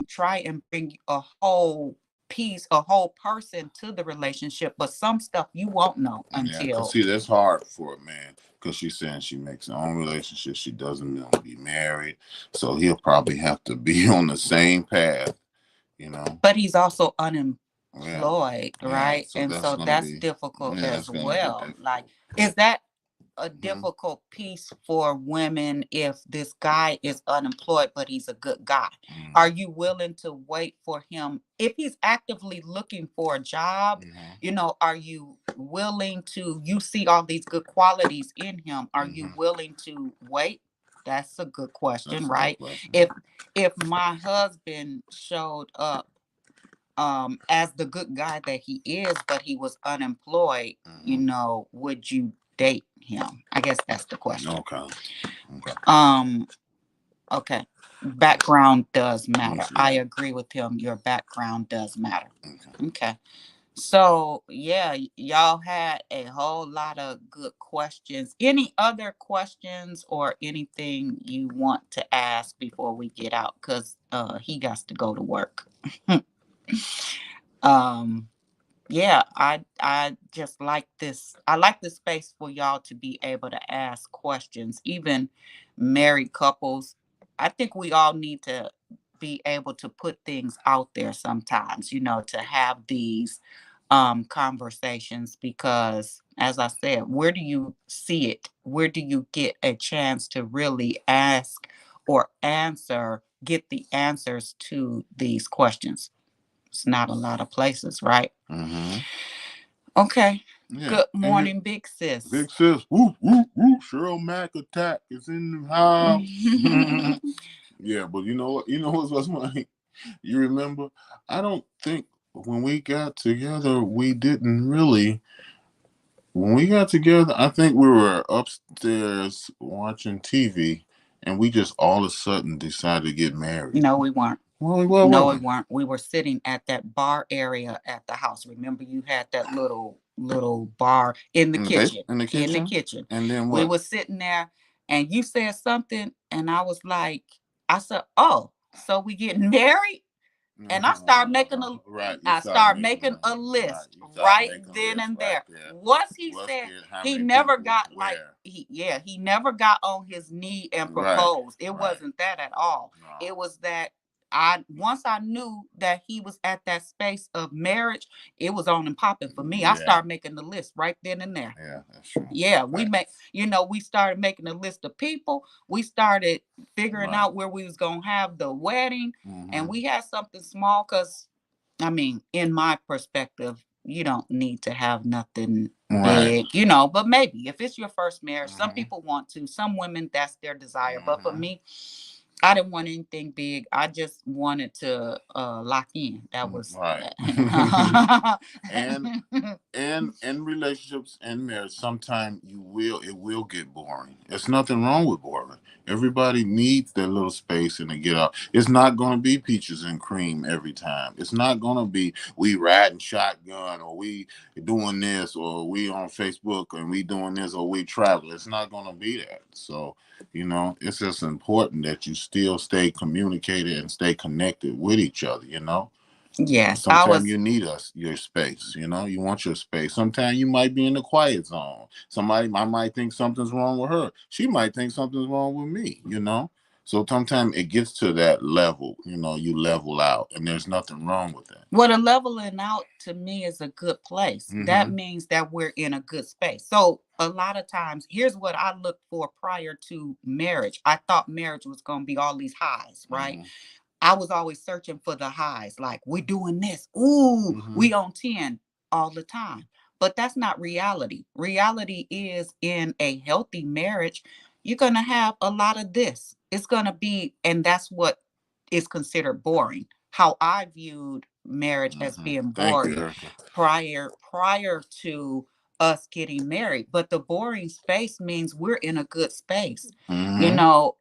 try and bring a whole piece, a whole person to the relationship, but some stuff you won't know Yeah, cause until. see, that's hard for a man. Cause she's saying she makes her own relationship. She doesn't want to be married, so he'll probably have to be on the same path. You know. But he's also Yeah. unemployed, Yeah. right? So And that's so gonna that's be. difficult Yeah, as that's gonna be well. Like, difficult. is that a Hmm. difficult piece for women if this guy is unemployed, but he's a good guy? Are you willing to wait for him if he's actively looking for a job? Mm-hmm. Are you willing to, you see all these good qualities in him? Are you Mm-hmm. willing to wait? That's a good question, That's a good right? question. If my husband showed up as the good guy that he is, but he was unemployed, Mm-hmm. would you date him? I guess that's the question. Okay. Okay. Um, okay. Background does matter. Yes, I yeah. agree with him. Your background does matter. Okay. Okay. So, yeah, y'all had a whole lot of good questions. Any other questions or anything you want to ask before we get out? Because he got to go to work. um, yeah, I just like this. I like the space for y'all to be able to ask questions, even married couples. I think we all need to be able to put things out there sometimes, to have these conversations, because as I said, where do you see it? Where do you get a chance to really ask or get the answers to these questions? It's not a lot of places, right? Mm-hmm. Okay. Yeah. Good And you, morning, big sis. big sis, whoop whoop whoop. Cheryl Mack attack is in the house. Yeah, but you know what? You know what's funny? You remember? I don't think when we got together, we didn't really When we got together, I think we were upstairs watching TV, and we just all of a sudden decided to get married. No, we weren't. Well, where were No, we we? weren't. We were sitting at that bar area at the house. Remember, you had that little bar in the In the base, kitchen. in the In the kitchen, kitchen, and then we what? were sitting there, and you said something, and I was like, I said, "Oh, so we getting married?" And Right, you I start started making making a right. list You start right making then lists and right there. there. Once he What's said, good? How he many never people? got like Where? he never got on his knee and Right, proposed. It right. wasn't that at all. It No. was that I once I knew that he was at that space of marriage, it was on and popping for me. I Yeah, started making the list right then and there. yeah, that's true. Yeah, we Right, make, we started making a list of people. We started figuring right. out where we was gonna have the wedding, and Mm-hmm. we had something small because, I mean, in my perspective, you don't need to have nothing Right. big, but maybe if it's your first marriage, some Mm-hmm. people want to, some women, that's their desire. But for Mm-hmm. me, I didn't want anything big. I just wanted to lock in. That was Right. and and in relationships and marriage, sometimes it will get boring. There's nothing wrong with boring. Everybody needs their little space and to get out. It's not going to be peaches and cream every time. It's not going to be we riding shotgun or we doing this or we on Facebook and we doing this or we travel. It's not going to be that. So it's just important that you still stay communicated and stay connected with each other. yes, I Sometimes was. you need your space. You want your space. Sometimes you might be in the quiet zone. Somebody I might think something's wrong with her. She might think something's wrong with me. So sometimes it gets to that level. You level out, and there's nothing wrong with that. What a leveling out to me is a good place. That Mm-hmm. means that we're in a good space. So a lot of times, here's what I looked for prior to marriage. I thought marriage was going to be all these highs, right? Mm-hmm. I was always searching for the highs, like we're doing this. Ooh, Mm-hmm. we on 10 all the time. But that's not reality. Reality is, in a healthy marriage, you're going to have a lot of this. It's going to be, and that's what is considered boring. How I viewed marriage as Mm-hmm. being Thank you, boring Erica. prior to us getting married. But the boring space means we're in a good space. Mm-hmm.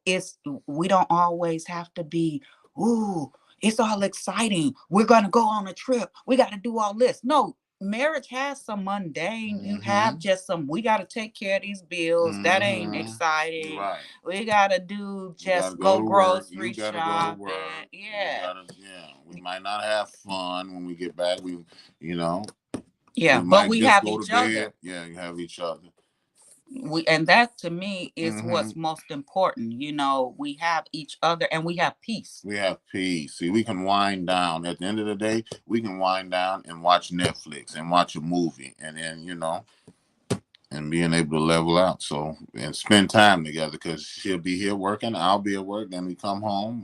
It's, we don't always have to be, ooh, it's all exciting. We're gonna go on a trip. We gotta do all this. No, marriage has some mundane. You have Mm-hmm. just some, we gotta take care of these bills. That ain't Mm-hmm. exciting. Right. We gotta do You got to just go go to work. You grocery got to go to shopping. work. We Yeah. got to, yeah. We might not have fun when we get back. You know, Yeah. we But might we just have go to each bed. other. Yeah, you have each other. And that to me is Mm-hmm. what's most important. We have each other and we have peace. We have peace. See, we can wind down. At the end of the day, we can wind down and watch Netflix and watch a movie, and then and being able to level out. So and spend time together because she'll be here working, I'll be at work. Then we come home.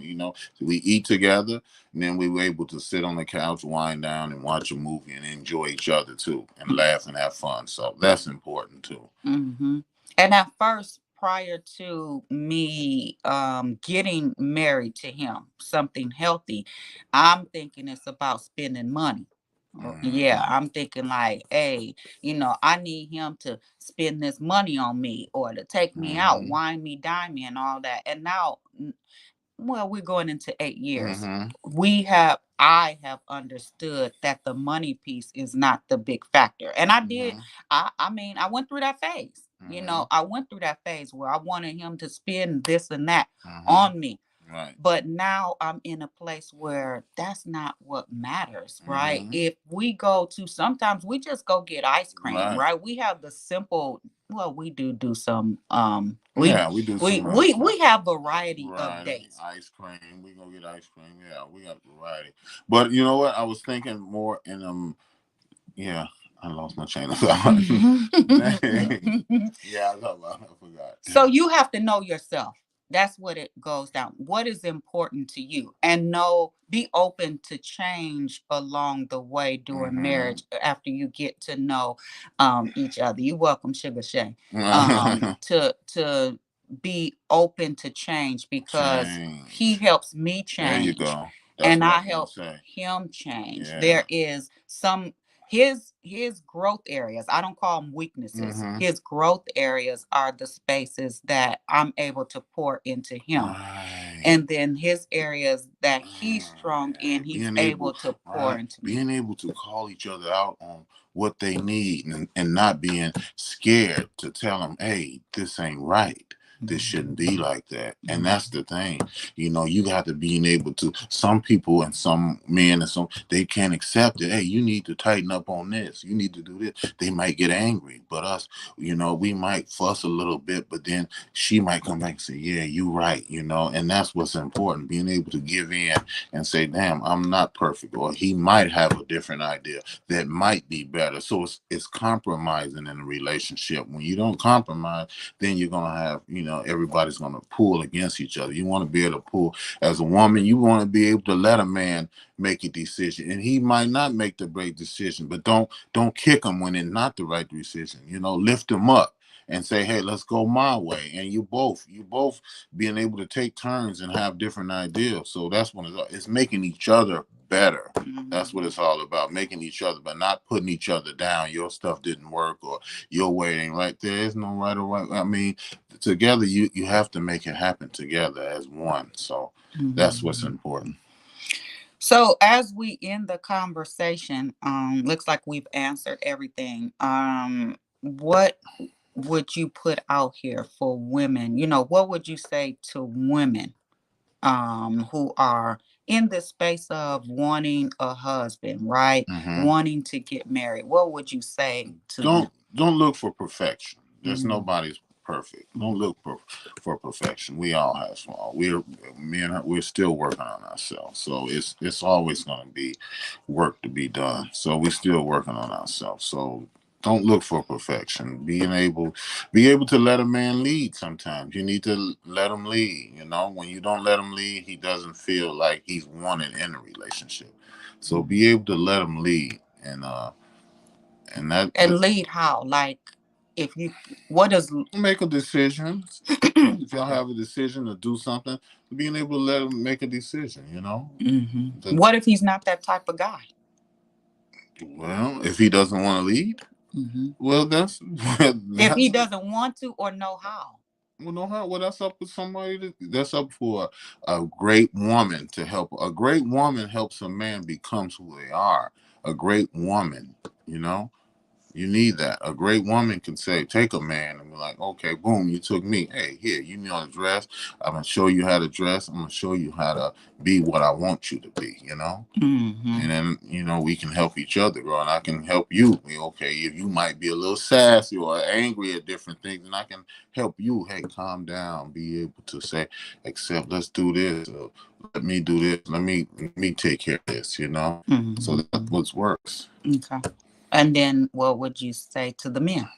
We eat together, and then we were able to sit on the couch, wind down, and watch a movie and enjoy each other too, and laugh and have fun. So that's important too. Hmm. And at first, prior to me getting married to him, something healthy, I'm thinking it's about spending money. Yeah, Mm-hmm. I'm thinking like, hey, I need him to spend this money on me or to take me out, Mm-hmm. wine me, dine me, and all that. And now, well, we're going into 8 years. Mm-hmm. I have understood that the money piece is not the big factor. And I did, Mm-hmm. I mean, I went through that phase. Mm-hmm. I went through that phase where I wanted him to spend this and that Mm-hmm. on me. Right. But now I'm in a place where that's not what matters, right? Mm-hmm. If we go to, sometimes we just go get ice cream, Right. right? We have the simple, well, we do some we Yeah, we do we some we we have variety of variety. dates. Ice cream. We gonna get ice cream. Yeah, we got variety. But you know what? I was thinking more in yeah, I lost my chain of thought. Dang. Yeah, I forgot. So you have to know yourself. That's what it goes down. What is important to you? And be open to change along the way during Mm-hmm. marriage after you get to know each other. You welcome Sugar Shay. To be open to change because he Change. helps me There you change go. That's and what I I was gonna help say. him change. Yeah. There is some. his growth areas, I don't call them weaknesses. Mm-hmm. His growth areas are the spaces that I'm able to pour into him. Right. And then his areas that he's strong in, Right. he's Being able, able to pour right, into me. being able to call each other out on what they need, and not being scared to tell them, hey, this ain't right. This shouldn't be like that. And that's the thing. You got to being able to, some people and some men and some, they can't accept it. Hey, you need to tighten up on this. You need to do this. They might get angry. But us, we might fuss a little bit, but then she might come back and say, yeah, you right, and that's what's important, being able to give in and say, damn, I'm not perfect, or he might have a different idea that might be better. So it's compromising in a relationship. When you don't compromise, then you're gonna have, everybody's gonna pull against each other. You want to be able to pull as a woman, you want to be able to let a man make a decision, and he might not make the great decision, but don't kick him when it's not the right decision. Lift him up and say, hey, let's go my way. And you both being able to take turns and have different ideas. So that's when it's making each other better. That's what it's all about, making each other, but not putting each other down. Your stuff didn't work, or your way ain't right. There is no right or right. I mean, together you have to make it happen together as one. So that's what's important. So as we end the conversation, looks like we've answered everything. What would you put out here for women? What would you say to women who are in the space of wanting a husband, right? Mm-hmm. Wanting to get married. What would you say to them? Don't look for perfection. There's Mm, nobody's perfect. Don't mm, look for perfection. We all have small. We're still working on ourselves. So it's always going to be work to be done. So we're still working on ourselves. So don't look for perfection. Be able to let a man lead. Sometimes you need to let him lead. When you don't let him lead, he doesn't feel like he's wanted in a relationship. So mm. be able to let him lead, and that And lead how? Like, if you, what does, make a decision. If y'all have a decision to do something, being able to let them make a decision, The, what if he's not that type of guy? well, if he doesn't want to lead, Hmm. well, that's If he that's doesn't want to or know how. well, no, well, that's up to somebody. That's up for a great woman to help. A great woman helps a man becomes who they are. A great woman, you know. You need that. A great woman can say, take a man and be like, okay, boom, you took me. Hey, here, you know how to dress. I'm going to show you how to dress. I'm going to show you how to be what I want you to be. Hmm. And then, we can help each other grow. And I can help you. Okay, if you might be a little sassy or angry at different things, and I can help you. Hey, calm down. Be able to say, except let's do this. Or, let me do this. Let me take care of this. So that's Hmm. what works. Okay. And then what would you say to the men?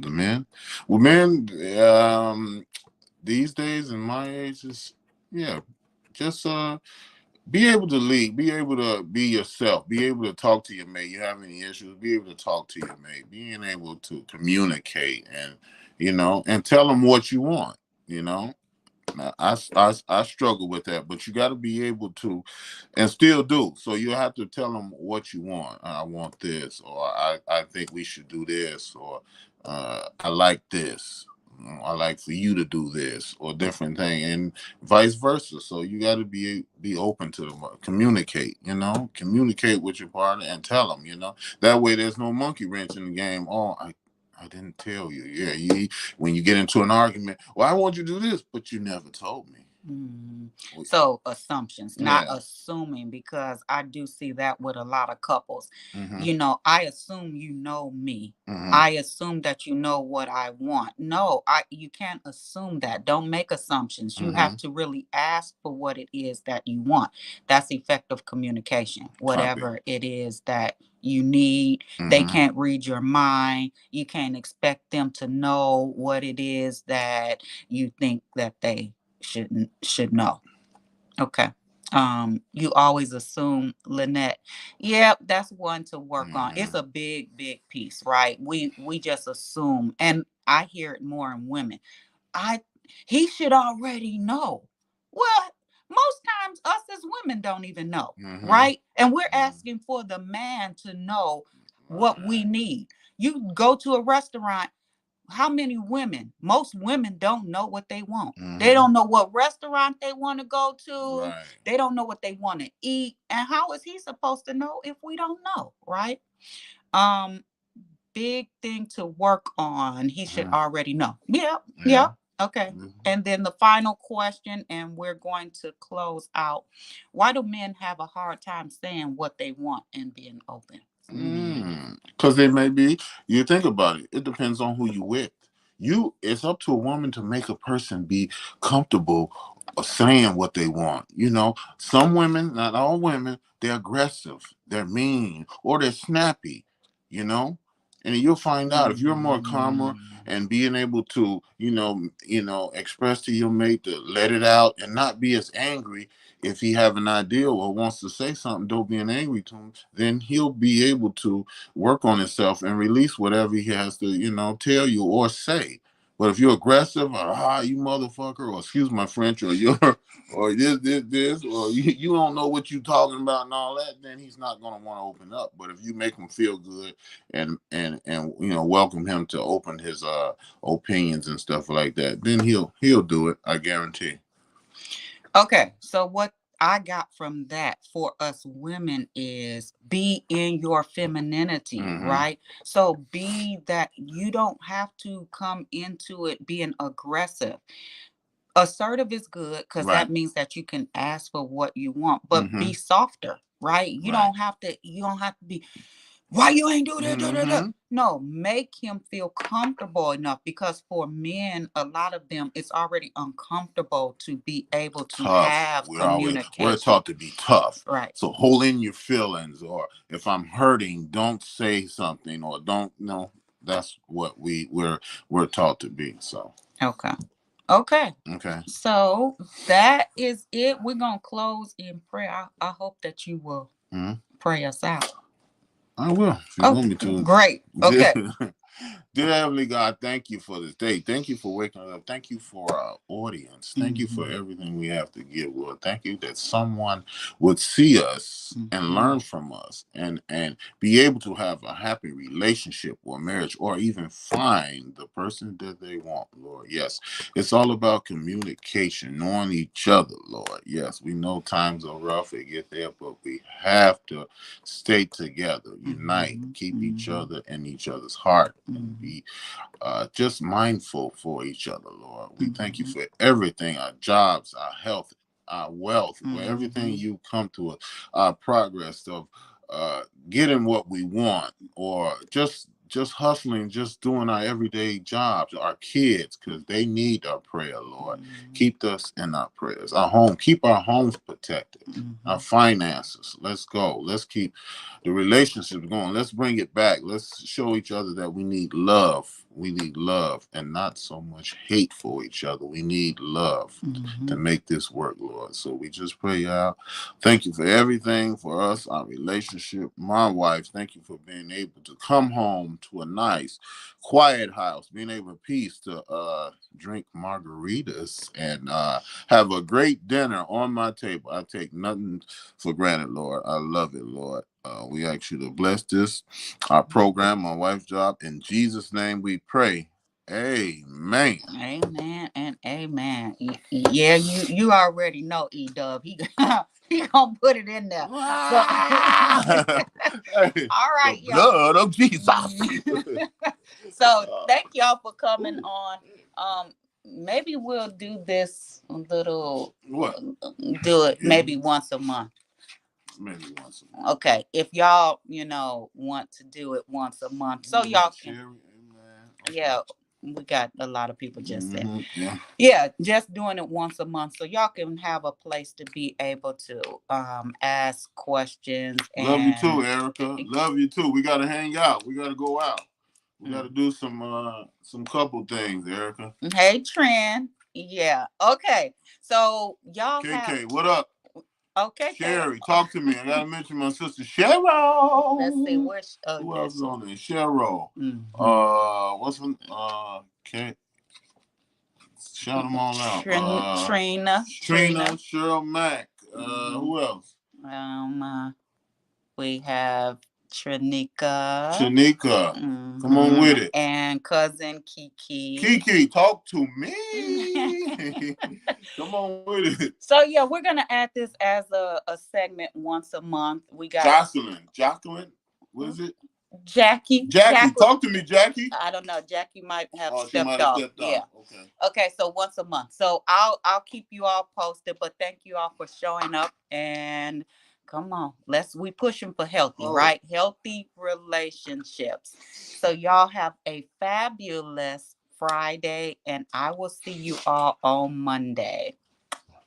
The men, well, men, these days in my age is, yeah, just be able to lead, be able to be yourself, be able to talk to your mate. You have any issues, be able to talk to your mate, being able to communicate, and and tell them what you want. You know, now, I struggle with that, but you got to be able to, and still do. So you have to tell them what you want. I want this, or I think we should do this, or I like this. I like for you to do this, or different thing, and vice versa. So you got to be open to them. Communicate, communicate with your partner and tell them. That way there's no monkey wrench in the game. Oh, I didn't tell you. Yeah, when you get into an argument, well, I want you to do this, but you never told me. Mm. Well, So assumptions, not yeah. assuming, because I do see that with a lot of couples. Mm-hmm. I assume you know me. Mm-hmm. I assume that you know what I want. No, you can't assume that. Don't make assumptions. You Mm-hmm. have to really ask for what it is that you want. That's effective communication. Copy. Whatever it is that you need, they Mm-hmm. can't read your mind. You can't expect them to know what it is that you think that they should know. Okay. You always assume, Lynette. Yep, that's one to work on. Mm-hmm. It's a big, big piece, right? We just assume, and I hear it more in women. I He should already know. Well, most times us as women don't even know, Mm-hmm. right? And we're asking for the man to know what we need. You go to a restaurant, how many women? Most women don't know what they want. They don't know what restaurant they want to go to. Right. They don't know what they want to eat. And how is he supposed to know if we don't know, right? Um, Big thing to work on. He should already know. Yep. Yeah. Yep. Okay. And then the final question, and we're going to close out. Why do men have a hard time saying what they want and being open? Because they may be. You think about it. It depends on who you with. It's up to a woman to make a person be comfortable saying what they want. Some women, not all women, they're aggressive, they're mean, or they're snappy. You know, and you'll find out if you're more calmer and being able to, express to your mate to let it out and not be as angry. If he have an idea or wants to say something, don't being angry to him, then he'll be able to work on himself and release whatever he has to, tell you or say. But if you're aggressive, or you motherfucker, or excuse my French, or you're, or this, or you don't know what you're talking about and all that, then he's not gonna want to open up. But if you make him feel good and welcome him to open his opinions and stuff like that, then he'll do it. I guarantee. Okay, so what I got from that for us women is be in your femininity, right? So be that you don't have to come into it being aggressive. Assertive is good because Right. that means that you can ask for what you want, but be softer, right? You don't have to. You don't have to be. Why you ain't do that? No, make him feel comfortable enough because for men, a lot of them, it's already uncomfortable to be able to have communication. We're taught to be tough. Right. So hold in your feelings, or if I'm hurting, don't say something, or don't. No, that's what we're taught to be. So. Okay. Okay. Okay. So that is it. We're gonna close in prayer. I hope that you will pray us out. I will, if you want me to. Great. Okay. Dear Heavenly God, thank you for this day. Thank you for waking us up. Thank you for our audience. Thank you for everything we have to give, Lord. Thank you that someone would see us and learn from us and be able to have a happy relationship or marriage or even find the person that they want, Lord. Yes, it's all about communication, knowing each other, Lord. Yes, we know times are rough, they get there, but we have to stay together, unite, keep each other in each other's heart, and be just mindful for each other, Lord. We thank you for everything, our jobs, our health, our wealth, for everything you come to us, our progress of getting what we want, or just hustling, just doing our everyday jobs, our kids, because they need our prayer, Lord. Keep us in our prayers. Our home, keep our homes protected. Our finances, let's go. Let's keep the relationships going. Let's bring it back. Let's show each other that we need love. We need love and not so much hate for each other. We need love to make this work, Lord. So we just pray out. Thank you for everything for us, our relationship. My wife, thank you for being able to come home to a nice, quiet house, being able to peace to drink margaritas and have a great dinner on my table. I take nothing for granted, Lord. I love it, Lord. We ask you to bless this, our program, my wife's job. In Jesus' name we pray. Amen. Amen and amen. Yeah, you already know E-Dub. He gonna put it in there. So, all right, the y'all. blood of Jesus. So thank y'all for coming on. Maybe we'll do this little What? do it maybe once a month. Maybe once a month. Okay, if y'all want to do it once a month, so y'all can. Yeah, we got a lot of people just said. Yeah, just doing it once a month so y'all can have a place to be able to ask questions. Love you too, Erica. Love you too. We gotta hang out. We gotta go out. We gotta do some couple things, Erica. Hey, Trent. Yeah. Okay. So y'all KK, what up? Okay, Sherry, talk to me. I gotta mention my sister Cheryl. Let's see who else is on there? Cheryl. What's her? Okay. Shout them all out. Trina, Cheryl Mack. Who else? we have Shanika. Come on with it. And cousin Kiki. Kiki, talk to me. Come on with it. So yeah, we're gonna add this as a segment once a month. We got Jacqueline. What is it? Jackie. Talk to me, Jackie. I don't know. Jackie might have she stepped might have off. stepped Yeah. off. Okay. Okay, so once a month. So I'll keep you all posted, but thank you all for showing up and come on. We pushing for healthy, right? Healthy relationships. So y'all have a fabulous Friday and I will see you all on Monday.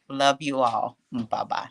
Love you all. Bye-bye.